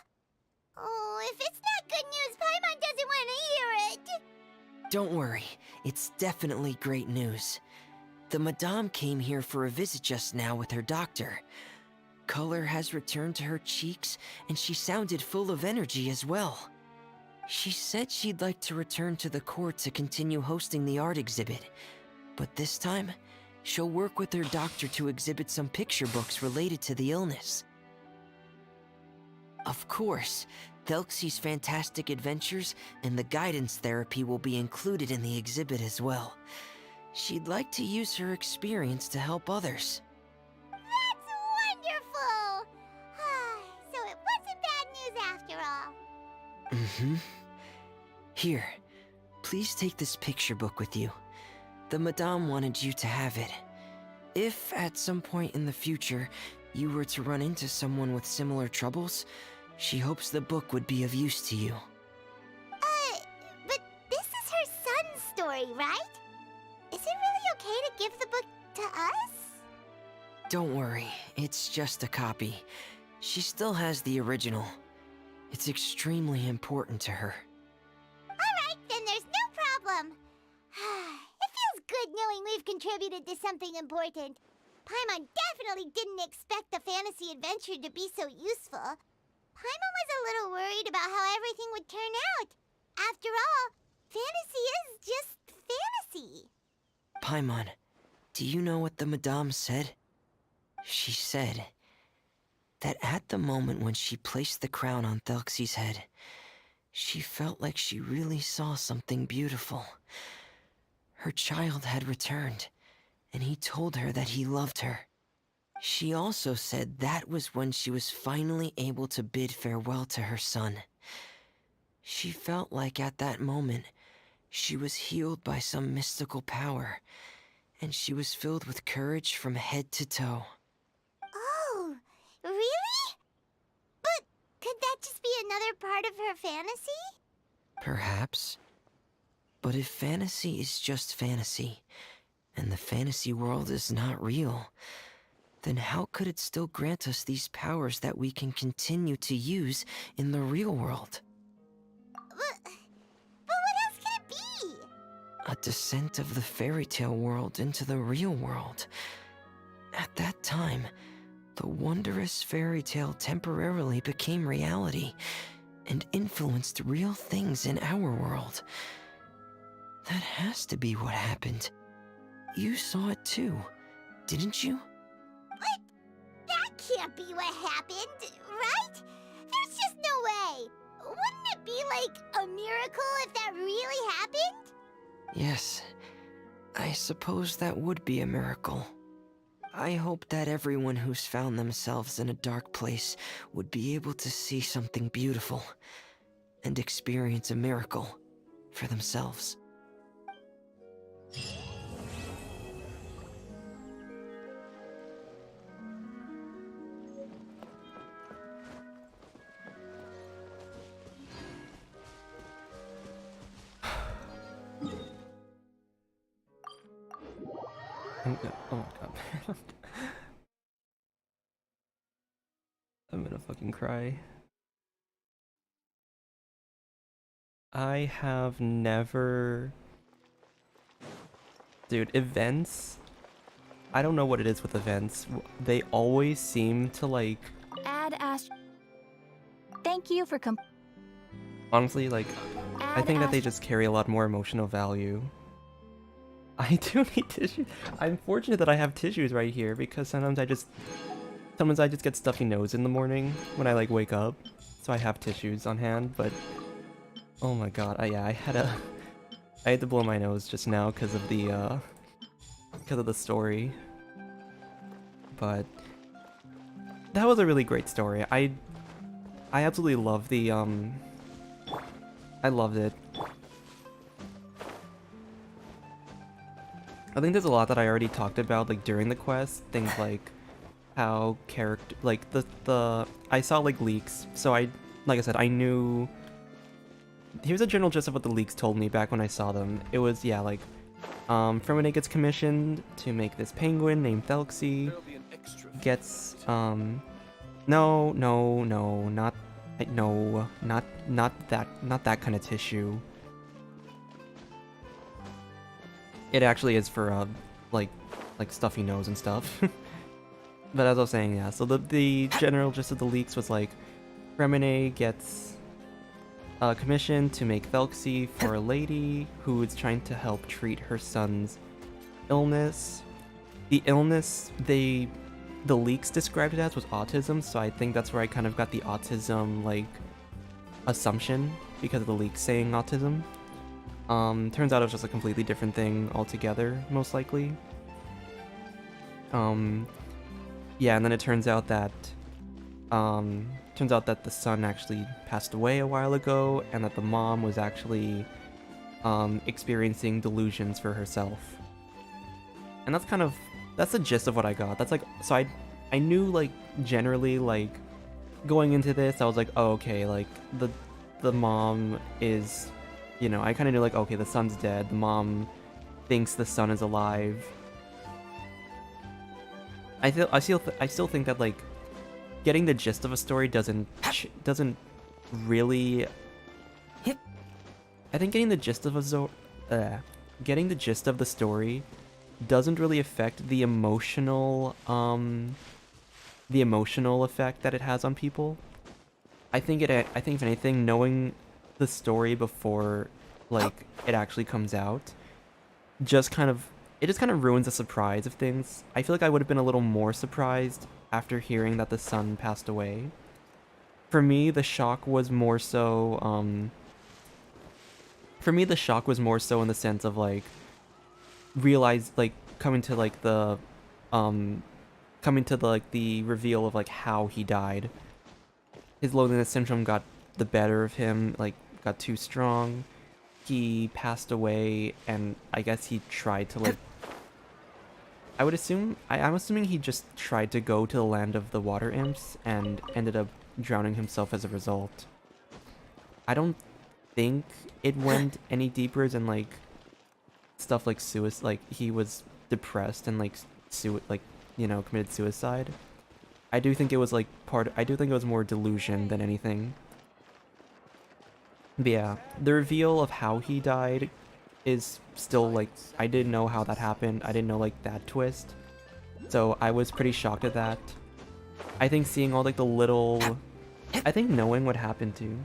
Oh, if it's not good news, Paimon doesn't want to hear it. Don't worry, it's definitely great news. The Madame came here for a visit just now with her doctor. Color has returned to her cheeks, and she sounded full of energy as well. She said she'd like to return to the court to continue hosting the art exhibit. But this time, she'll work with her doctor to exhibit some picture books related to the illness. Of course, Thelxie's fantastic adventures and the guidance therapy will be included in the exhibit as well. She'd like to use her experience to help others. That's wonderful! So it wasn't bad news after all. Mm-hmm. Here, please take this picture book with you. The Madame wanted you to have it. If, at some point in the future, you were to run into someone with similar troubles, she hopes the book would be of use to you. But this is her son's story, right? Is it really okay to give the book to us? Don't worry, it's just a copy. She still has the original. It's extremely important to her. Alright, then there's no problem. It feels good knowing we've contributed to something important. Paimon definitely didn't expect the fantasy adventure to be so useful. Paimon was a little worried about how everything would turn out. After all, fantasy is just fantasy. Paimon, do you know what the Madame said? She said that at the moment when she placed the crown on Thelxie's head, she felt like she really saw something beautiful. Her child had returned, and he told her that he loved her. She also said that was when she was finally able to bid farewell to her son. She felt like at that moment, she was healed by some mystical power, and she was filled with courage from head to toe. Oh, really? But could that just be another part of her fantasy? Perhaps. But if fantasy is just fantasy, and the fantasy world is not real, then how could it still grant us these powers that we can continue to use in the real world? But what else could it be? A descent of the fairy tale world into the real world. At that time, the wondrous fairy tale temporarily became reality and influenced real things in our world. That has to be what happened. You saw it too, didn't you? What? That can't be what happened, right? There's just no way. Wouldn't it be like a miracle if that really happened? Yes, I suppose that would be a miracle. I hope that everyone who's found themselves in a dark place would be able to see something beautiful and experience a miracle for themselves. Oh my god. I'm gonna fucking cry. I have never... Dude, events? I don't know what it is with events. They always seem to like... Thank you for Honestly, like, I think that they just carry a lot more emotional value. I do need tissues. I'm fortunate that I have tissues right here because sometimes I just get stuffy nose in the morning when I like wake up. So I have tissues on hand, but oh my god, yeah, I had to blow my nose just now because of the story. But that was a really great story. I absolutely love the I loved it. I think there's a lot that I already talked about like during the quest, things like how character like the I saw like leaks, so like I said, I knew. Here's a general gist of what the leaks told me back when I saw them. It was, yeah, like freminet gets commissioned to make this penguin named Thelxie. Gets not that kind of tissue. It actually is for like stuffy nose and stuff. But as I was saying, yeah, so the general gist of the leaks was like freminet gets commissioned to make Thelxie for a lady who is trying to help treat her son's illness. The illness the leaks described it as was autism, so I think that's where I kind of got the autism like assumption because of the leaks saying autism. Turns out it was just a completely different thing altogether, most likely. Yeah, and then it turns out that the son actually passed away a while ago, and that the mom was actually experiencing delusions for herself. And that's the gist of what I got. That's like, so I knew like generally like going into this, I was like, oh, okay, like the mom is, you know, I kind of knew like, okay, the son's dead. The mom thinks the son is alive. I still think that like getting the gist of a story doesn't really. I think getting the gist of the story doesn't really affect the emotional effect that it has on people. I think if anything, knowing the story before like it actually comes out just kind of it just kind of ruins the surprise of things. I feel like I would have been a little more surprised after hearing that the son passed away. For me, the shock was more so, for me, the shock was more so in the sense of, like, coming to, like, the, like, the reveal of, like, how he died. His loneliness syndrome got the better of him, like, got too strong. He passed away, and I guess he tried to, like, I'm assuming he just tried to go to the land of the water imps and ended up drowning himself as a result. I don't think it went any deeper than, like, stuff like suicide, like, he was depressed and, like, committed suicide. I do think it was, like, I do think it was more delusion than anything. But yeah, the reveal of how he died is still, like, I didn't know how that happened. I didn't know, like, that twist. So I was pretty shocked at that. I think seeing all, like, the little... I think knowing what happened too.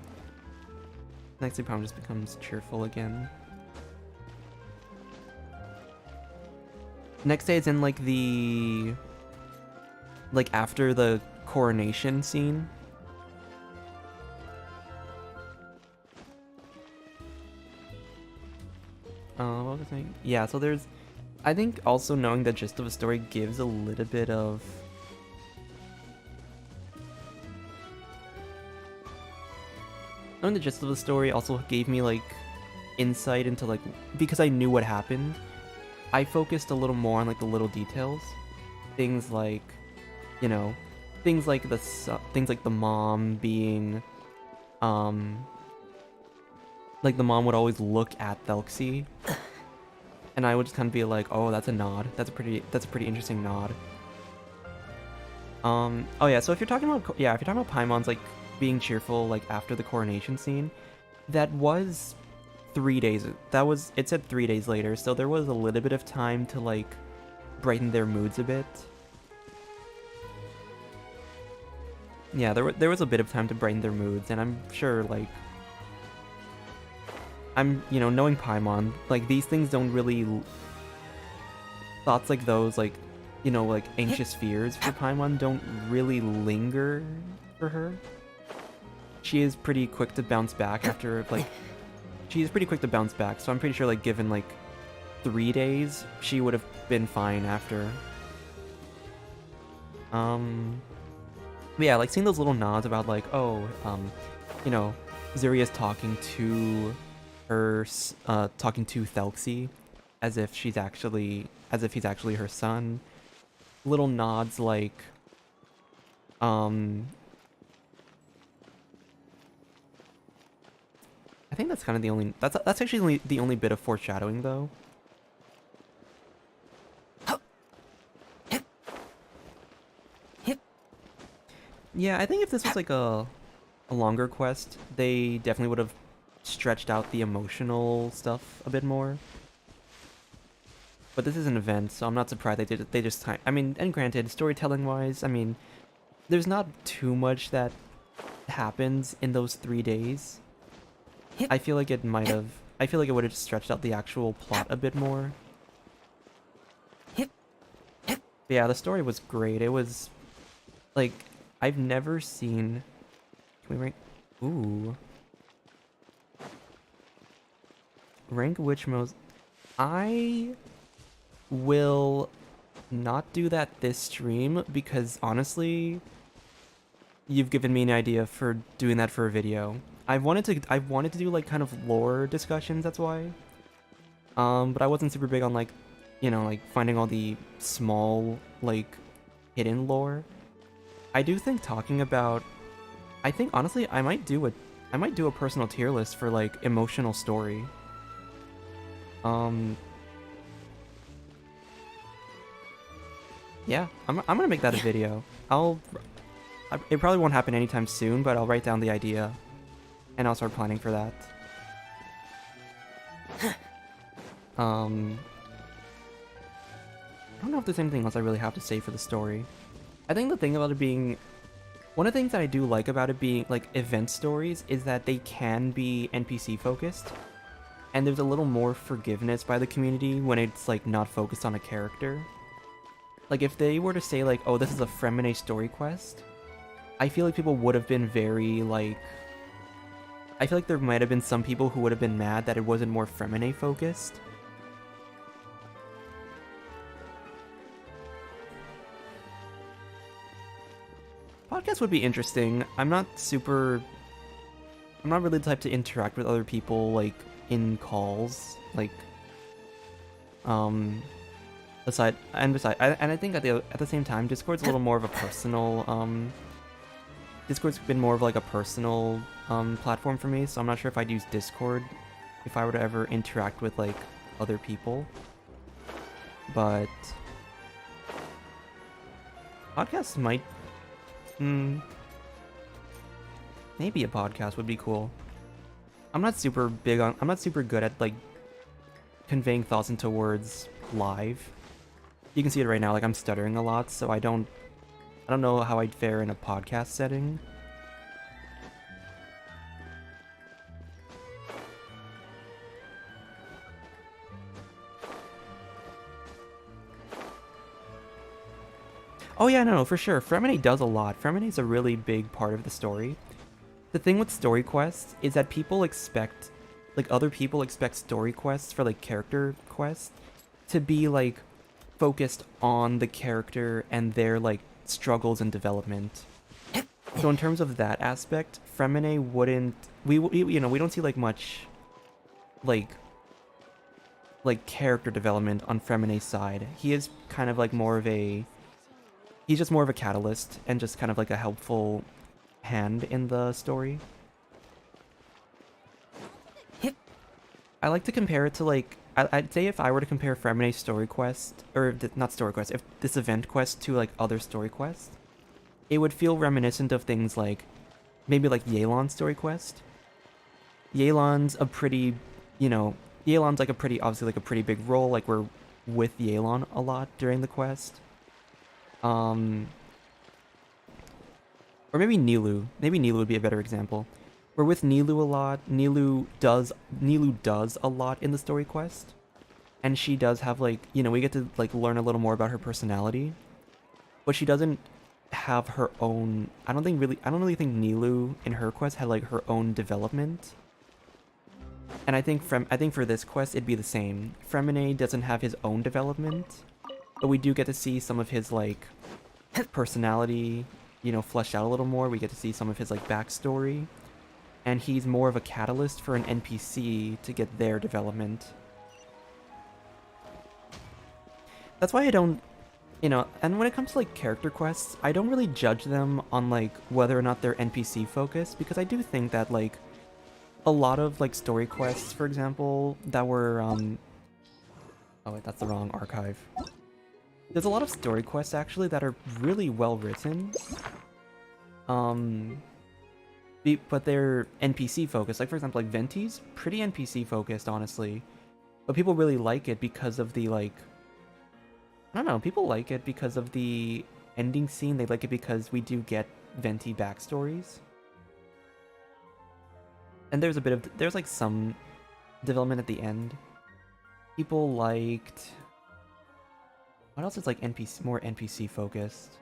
Next Palm just becomes cheerful again. Next day is in, like, the... like, after the coronation scene. What was I saying? Yeah, so there's... I think also knowing the gist of a story gives a little bit of... Knowing the gist of the story also gave me, like, insight into, like... Because I knew what happened, I focused a little more on, like, the little details. Things like, you know... Things like the mom being... like, the mom would always look at Thelxie, and I would just kind of be like, oh, that's a nod. That's a pretty interesting nod. Oh yeah, so if you're talking about Paimon's, like, being cheerful, like, after the coronation scene, that was 3 days. It said 3 days later, so there was a little bit of time to, like, brighten their moods a bit. Yeah, there was a bit of time to brighten their moods, and I'm sure, like, knowing Paimon, like, these things don't really... Thoughts like those, like, like, anxious fears for Paimon don't really linger for her. She is pretty quick to bounce back after, like... She's pretty quick to bounce back, so I'm pretty sure, like, given, like, 3 days, she would have been fine after. But yeah, like, seeing those little nods about, like, oh, Zuria's talking to Thelxie as if he's actually her son. Little nods like I think that's kind of the only that's actually the only bit of foreshadowing though. Yeah, I think if this was like a longer quest, they definitely would have stretched out the emotional stuff a bit more. But this is an event, so I'm not surprised they just time. I mean, and granted, storytelling wise, I mean, there's not too much that happens in those 3 days. I feel like it would have stretched out the actual plot a bit more. But yeah, the story was great. It was like, I've never seen... Can we rank? Ooh. Rank which most... I will not do that this stream because honestly, you've given me an idea for doing that for a video. I wanted to do like kind of lore discussions, that's why. But I wasn't super big on like, like finding all the small like hidden lore. I do think talking about, I think honestly I might do a personal tier list for like emotional story. Yeah, I'm gonna make that a video. It probably won't happen anytime soon, but I'll write down the idea, and I'll start planning for that. I don't know if there's anything else I really have to say for the story. I think the thing about it being, one of the things that I do like about it being like event stories is that they can be NPC focused, and there's a little more forgiveness by the community when it's like not focused on a character. Like if they were to say like, oh, this is a freminet story quest, I feel like people would have been very like, I feel like there might have been some people who would have been mad that it wasn't more freminet focused. Podcast would be interesting. I'm not really the type to interact with other people like in calls, like besides, and I think at the same time, Discord's a little more of a personal Discord's been more of like a personal platform for me, so I'm not sure if I'd use Discord if I were to ever interact with like other people. But podcasts might maybe a podcast would be cool. I'm not super good at like conveying thoughts into words live. You can see it right now, like I'm stuttering a lot, so I don't know how I'd fare in a podcast setting. Oh yeah, no, for sure. Freminet does a lot. Freminet's a really big part of the story. The thing with story quests is that people expect, like other people expect story quests for like character quests to be like focused on the character and their like struggles and development. So in terms of that aspect, Freminet wouldn't, we don't see like much like character development on Freminet's side. He is kind of like he's just more of a catalyst and just kind of like a helpful hand in the story. I like to compare it to like, I'd say if I were to compare Freminet's story quest, or not story quest, if this event quest to like other story quests, it would feel reminiscent of things like, maybe like Yelan's story quest. Yelan's a pretty, Yelan's like a pretty, obviously like a pretty big role, like we're with Yelan a lot during the quest. Or maybe Nilou. Maybe Nilou would be a better example. We're with Nilou a lot. Nilou does a lot in the story quest. And she does have like, we get to like learn a little more about her personality. But she doesn't have her own, I don't really think Nilou in her quest had like her own development. And I think for this quest it'd be the same. Freminet doesn't have his own development, but we do get to see some of his like personality, fleshed out a little more. We get to see some of his like backstory, and he's more of a catalyst for an NPC to get their development. That's why I don't, and when it comes to like character quests, I don't really judge them on like whether or not they're NPC focused, because I do think that like a lot of like story quests, for example, that were oh wait, that's the wrong archive. There's a lot of story quests actually that are really well written. But they're NPC focused. Like for example, like Venti's pretty NPC focused, honestly. But people really like it because of the like, I don't know, people like it because of the ending scene. They like it because we do get Venti backstories. And there's like some development at the end. People liked, what else is like more NPC focused?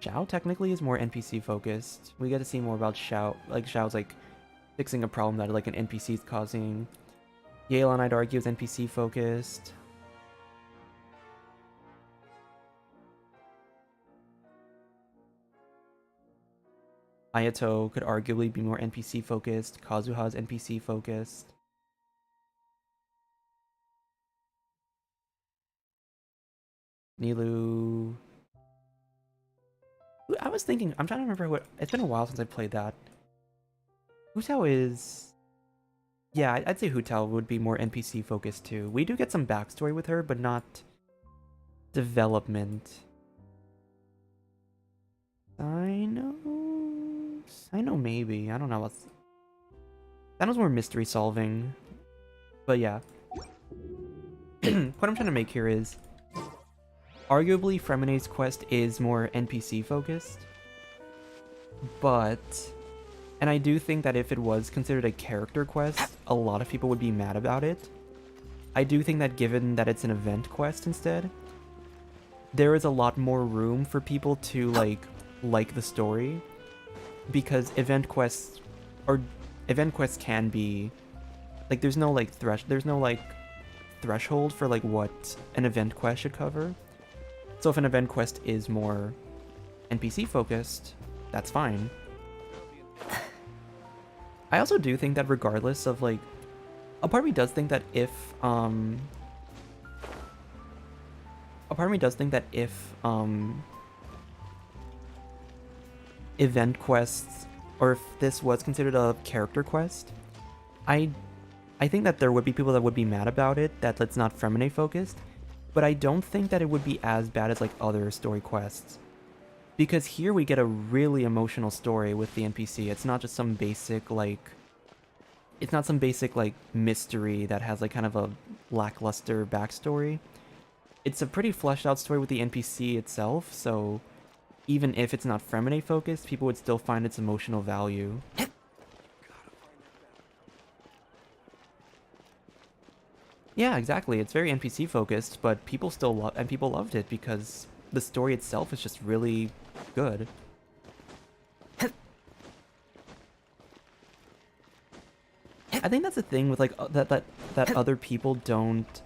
Xiao technically is more NPC focused. We get to see more about Xiao. Like Xiao's like fixing a problem that like an NPC is causing. Yelan, I'd argue, is NPC focused. Ayato could arguably be more NPC focused. Kazuha is NPC focused. Nilou. I was thinking, I'm trying to remember what, it's been a while since I played that. Hu Tao is, yeah, I'd say Hu Tao would be more NPC focused too. We do get some backstory with her, but not development. I know maybe, I don't know what's, that was more mystery solving, but yeah. What I'm trying to make here is, arguably, Freminet's quest is more NPC focused. But, and I do think that if it was considered a character quest, a lot of people would be mad about it. I do think that given that it's an event quest instead, there is a lot more room for people to like the story, because event quests can be like there's no threshold for like what an event quest should cover. So if an event quest is more NPC focused, that's fine. I also do think that regardless of like, a part of me does think that if event quests, or if this was considered a character quest, I think that there would be people that would be mad about it, that it's not freminet focused, but I don't think that it would be as bad as like other story quests. Because here we get a really emotional story with the NPC. It's not just some basic mystery that has like kind of a lackluster backstory. It's a pretty fleshed out story with the NPC itself, so even if it's not freminet focused, people would still find its emotional value. Yeah, exactly. It's very NPC focused, but people still loved it because the story itself is just really good. I think that's the thing with like that other people don't.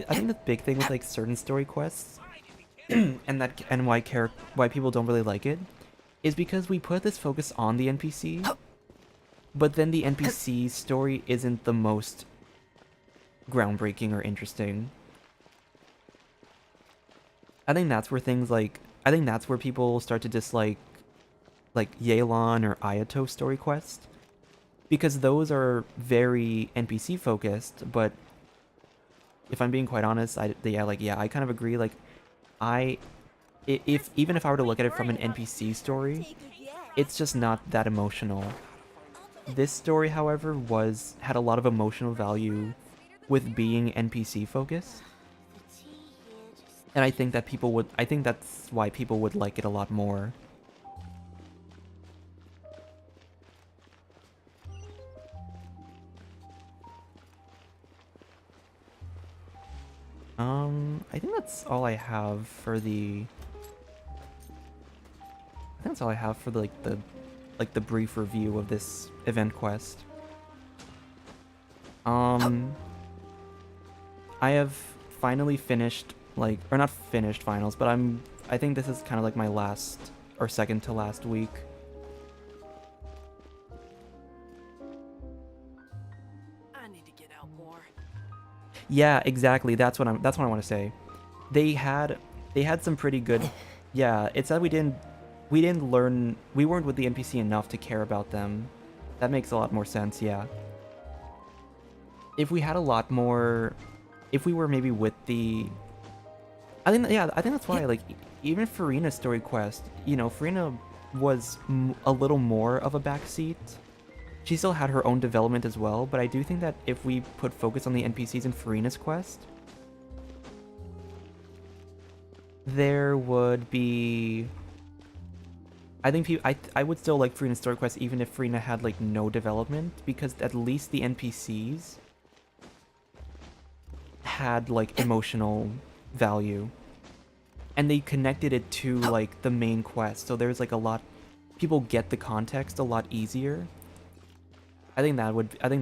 I think the big thing with like certain story quests and why people don't really like it is because we put this focus on the NPC, but then the NPC story isn't the most groundbreaking or interesting. I think that's where people start to dislike like Yelan or Ayato story quest, because those are very NPC focused. But if I'm being quite honest, I kind of agree. Like, even if I were to look at it from an NPC story, it's just not that emotional. This story, however, had a lot of emotional value with being NPC focused, and I think that's why people would like it a lot more. I think that's all I have for the. I think that's all I have for the brief review of this event quest. I have finally finished, or not finished finals, but I think this is kind of like my last or second to last week. I need to get out more. Yeah, exactly. That's what I want to say. They had some pretty good. Yeah, it's that we weren't with the NPC enough to care about them. That makes a lot more sense. Yeah. If we had a lot more, if we were maybe with the, I think that's why, like, even Farina's story quest, Farina was a little more of a backseat. She still had her own development as well, but I do think that if we put focus on the NPCs in Farina's quest, there would be, I think I would still like Farina's story quest even if Farina had like no development, because at least the NPCs had like emotional value, and they connected it to like the main quest, so there's like a lot, people get the context a lot easier. I think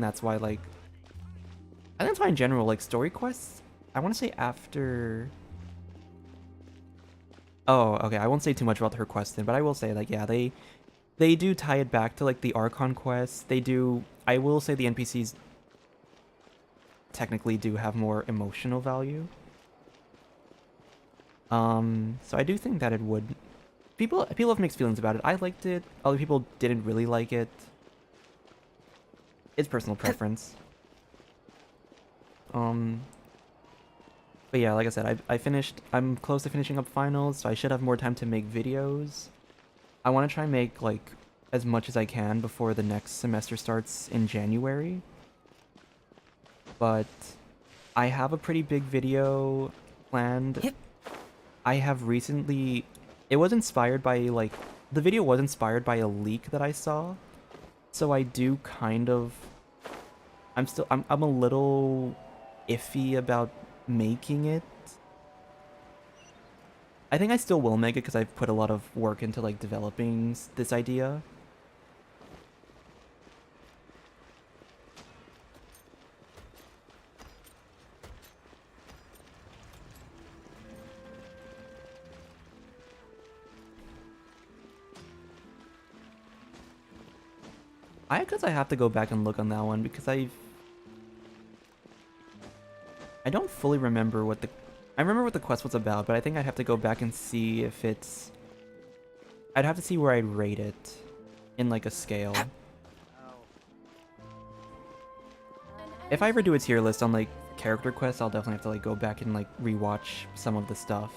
that's why in general, like, story quests, I want to say after, oh, okay, I won't say too much about her quest then, but I will say, like, yeah, they do tie it back to like the Archon quests. I will say the NPCs technically do have more emotional value. So I do think that it would, people have mixed feelings about it. I liked it, other people didn't really like it. It's personal preference. But yeah, like I said, I'm close to finishing up finals, so I should have more time to make videos. I want to try and make like as much as I can before the next semester starts in January. But I have a pretty big video planned. I have recently, it was inspired by like the video was inspired by a leak that I saw, so I do kind of... I'm a little iffy about making it. I think I still will make it because I've put a lot of work into like developing this idea. I guess I have to go back and look on that one because I don't fully remember what the... I remember what the quest was about, but I think I'd have to go back and see if it's... I'd have to see where I'd rate it in like a scale. If I ever do a tier list on like character quests, I'll definitely have to like go back and like rewatch some of the stuff.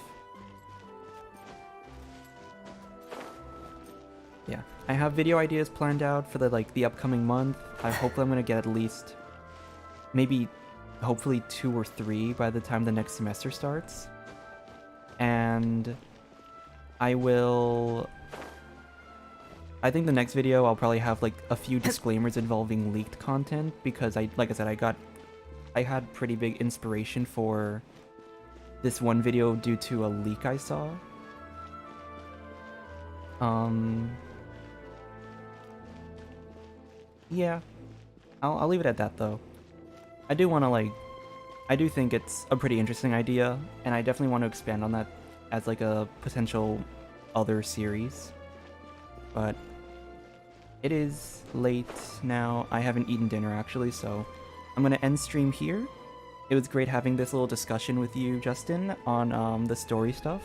Yeah, I have video ideas planned out for the upcoming month. Hopefully I'm gonna get at least maybe hopefully 2 or 3 by the time the next semester starts. And I think the next video I'll probably have like a few disclaimers involving leaked content because like I said, I had pretty big inspiration for this one video due to a leak I saw. Yeah, I'll leave it at that though. I do think it's a pretty interesting idea, and I definitely want to expand on that as like a potential other series. But it is late now. I haven't eaten dinner actually, so I'm gonna end stream here. It was great having this little discussion with you, Justin, on the story stuff.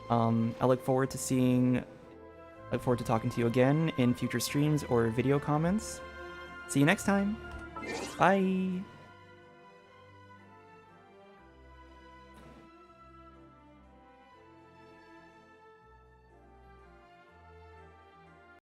I look forward to talking to you again in future streams or video comments. See you next time. Bye!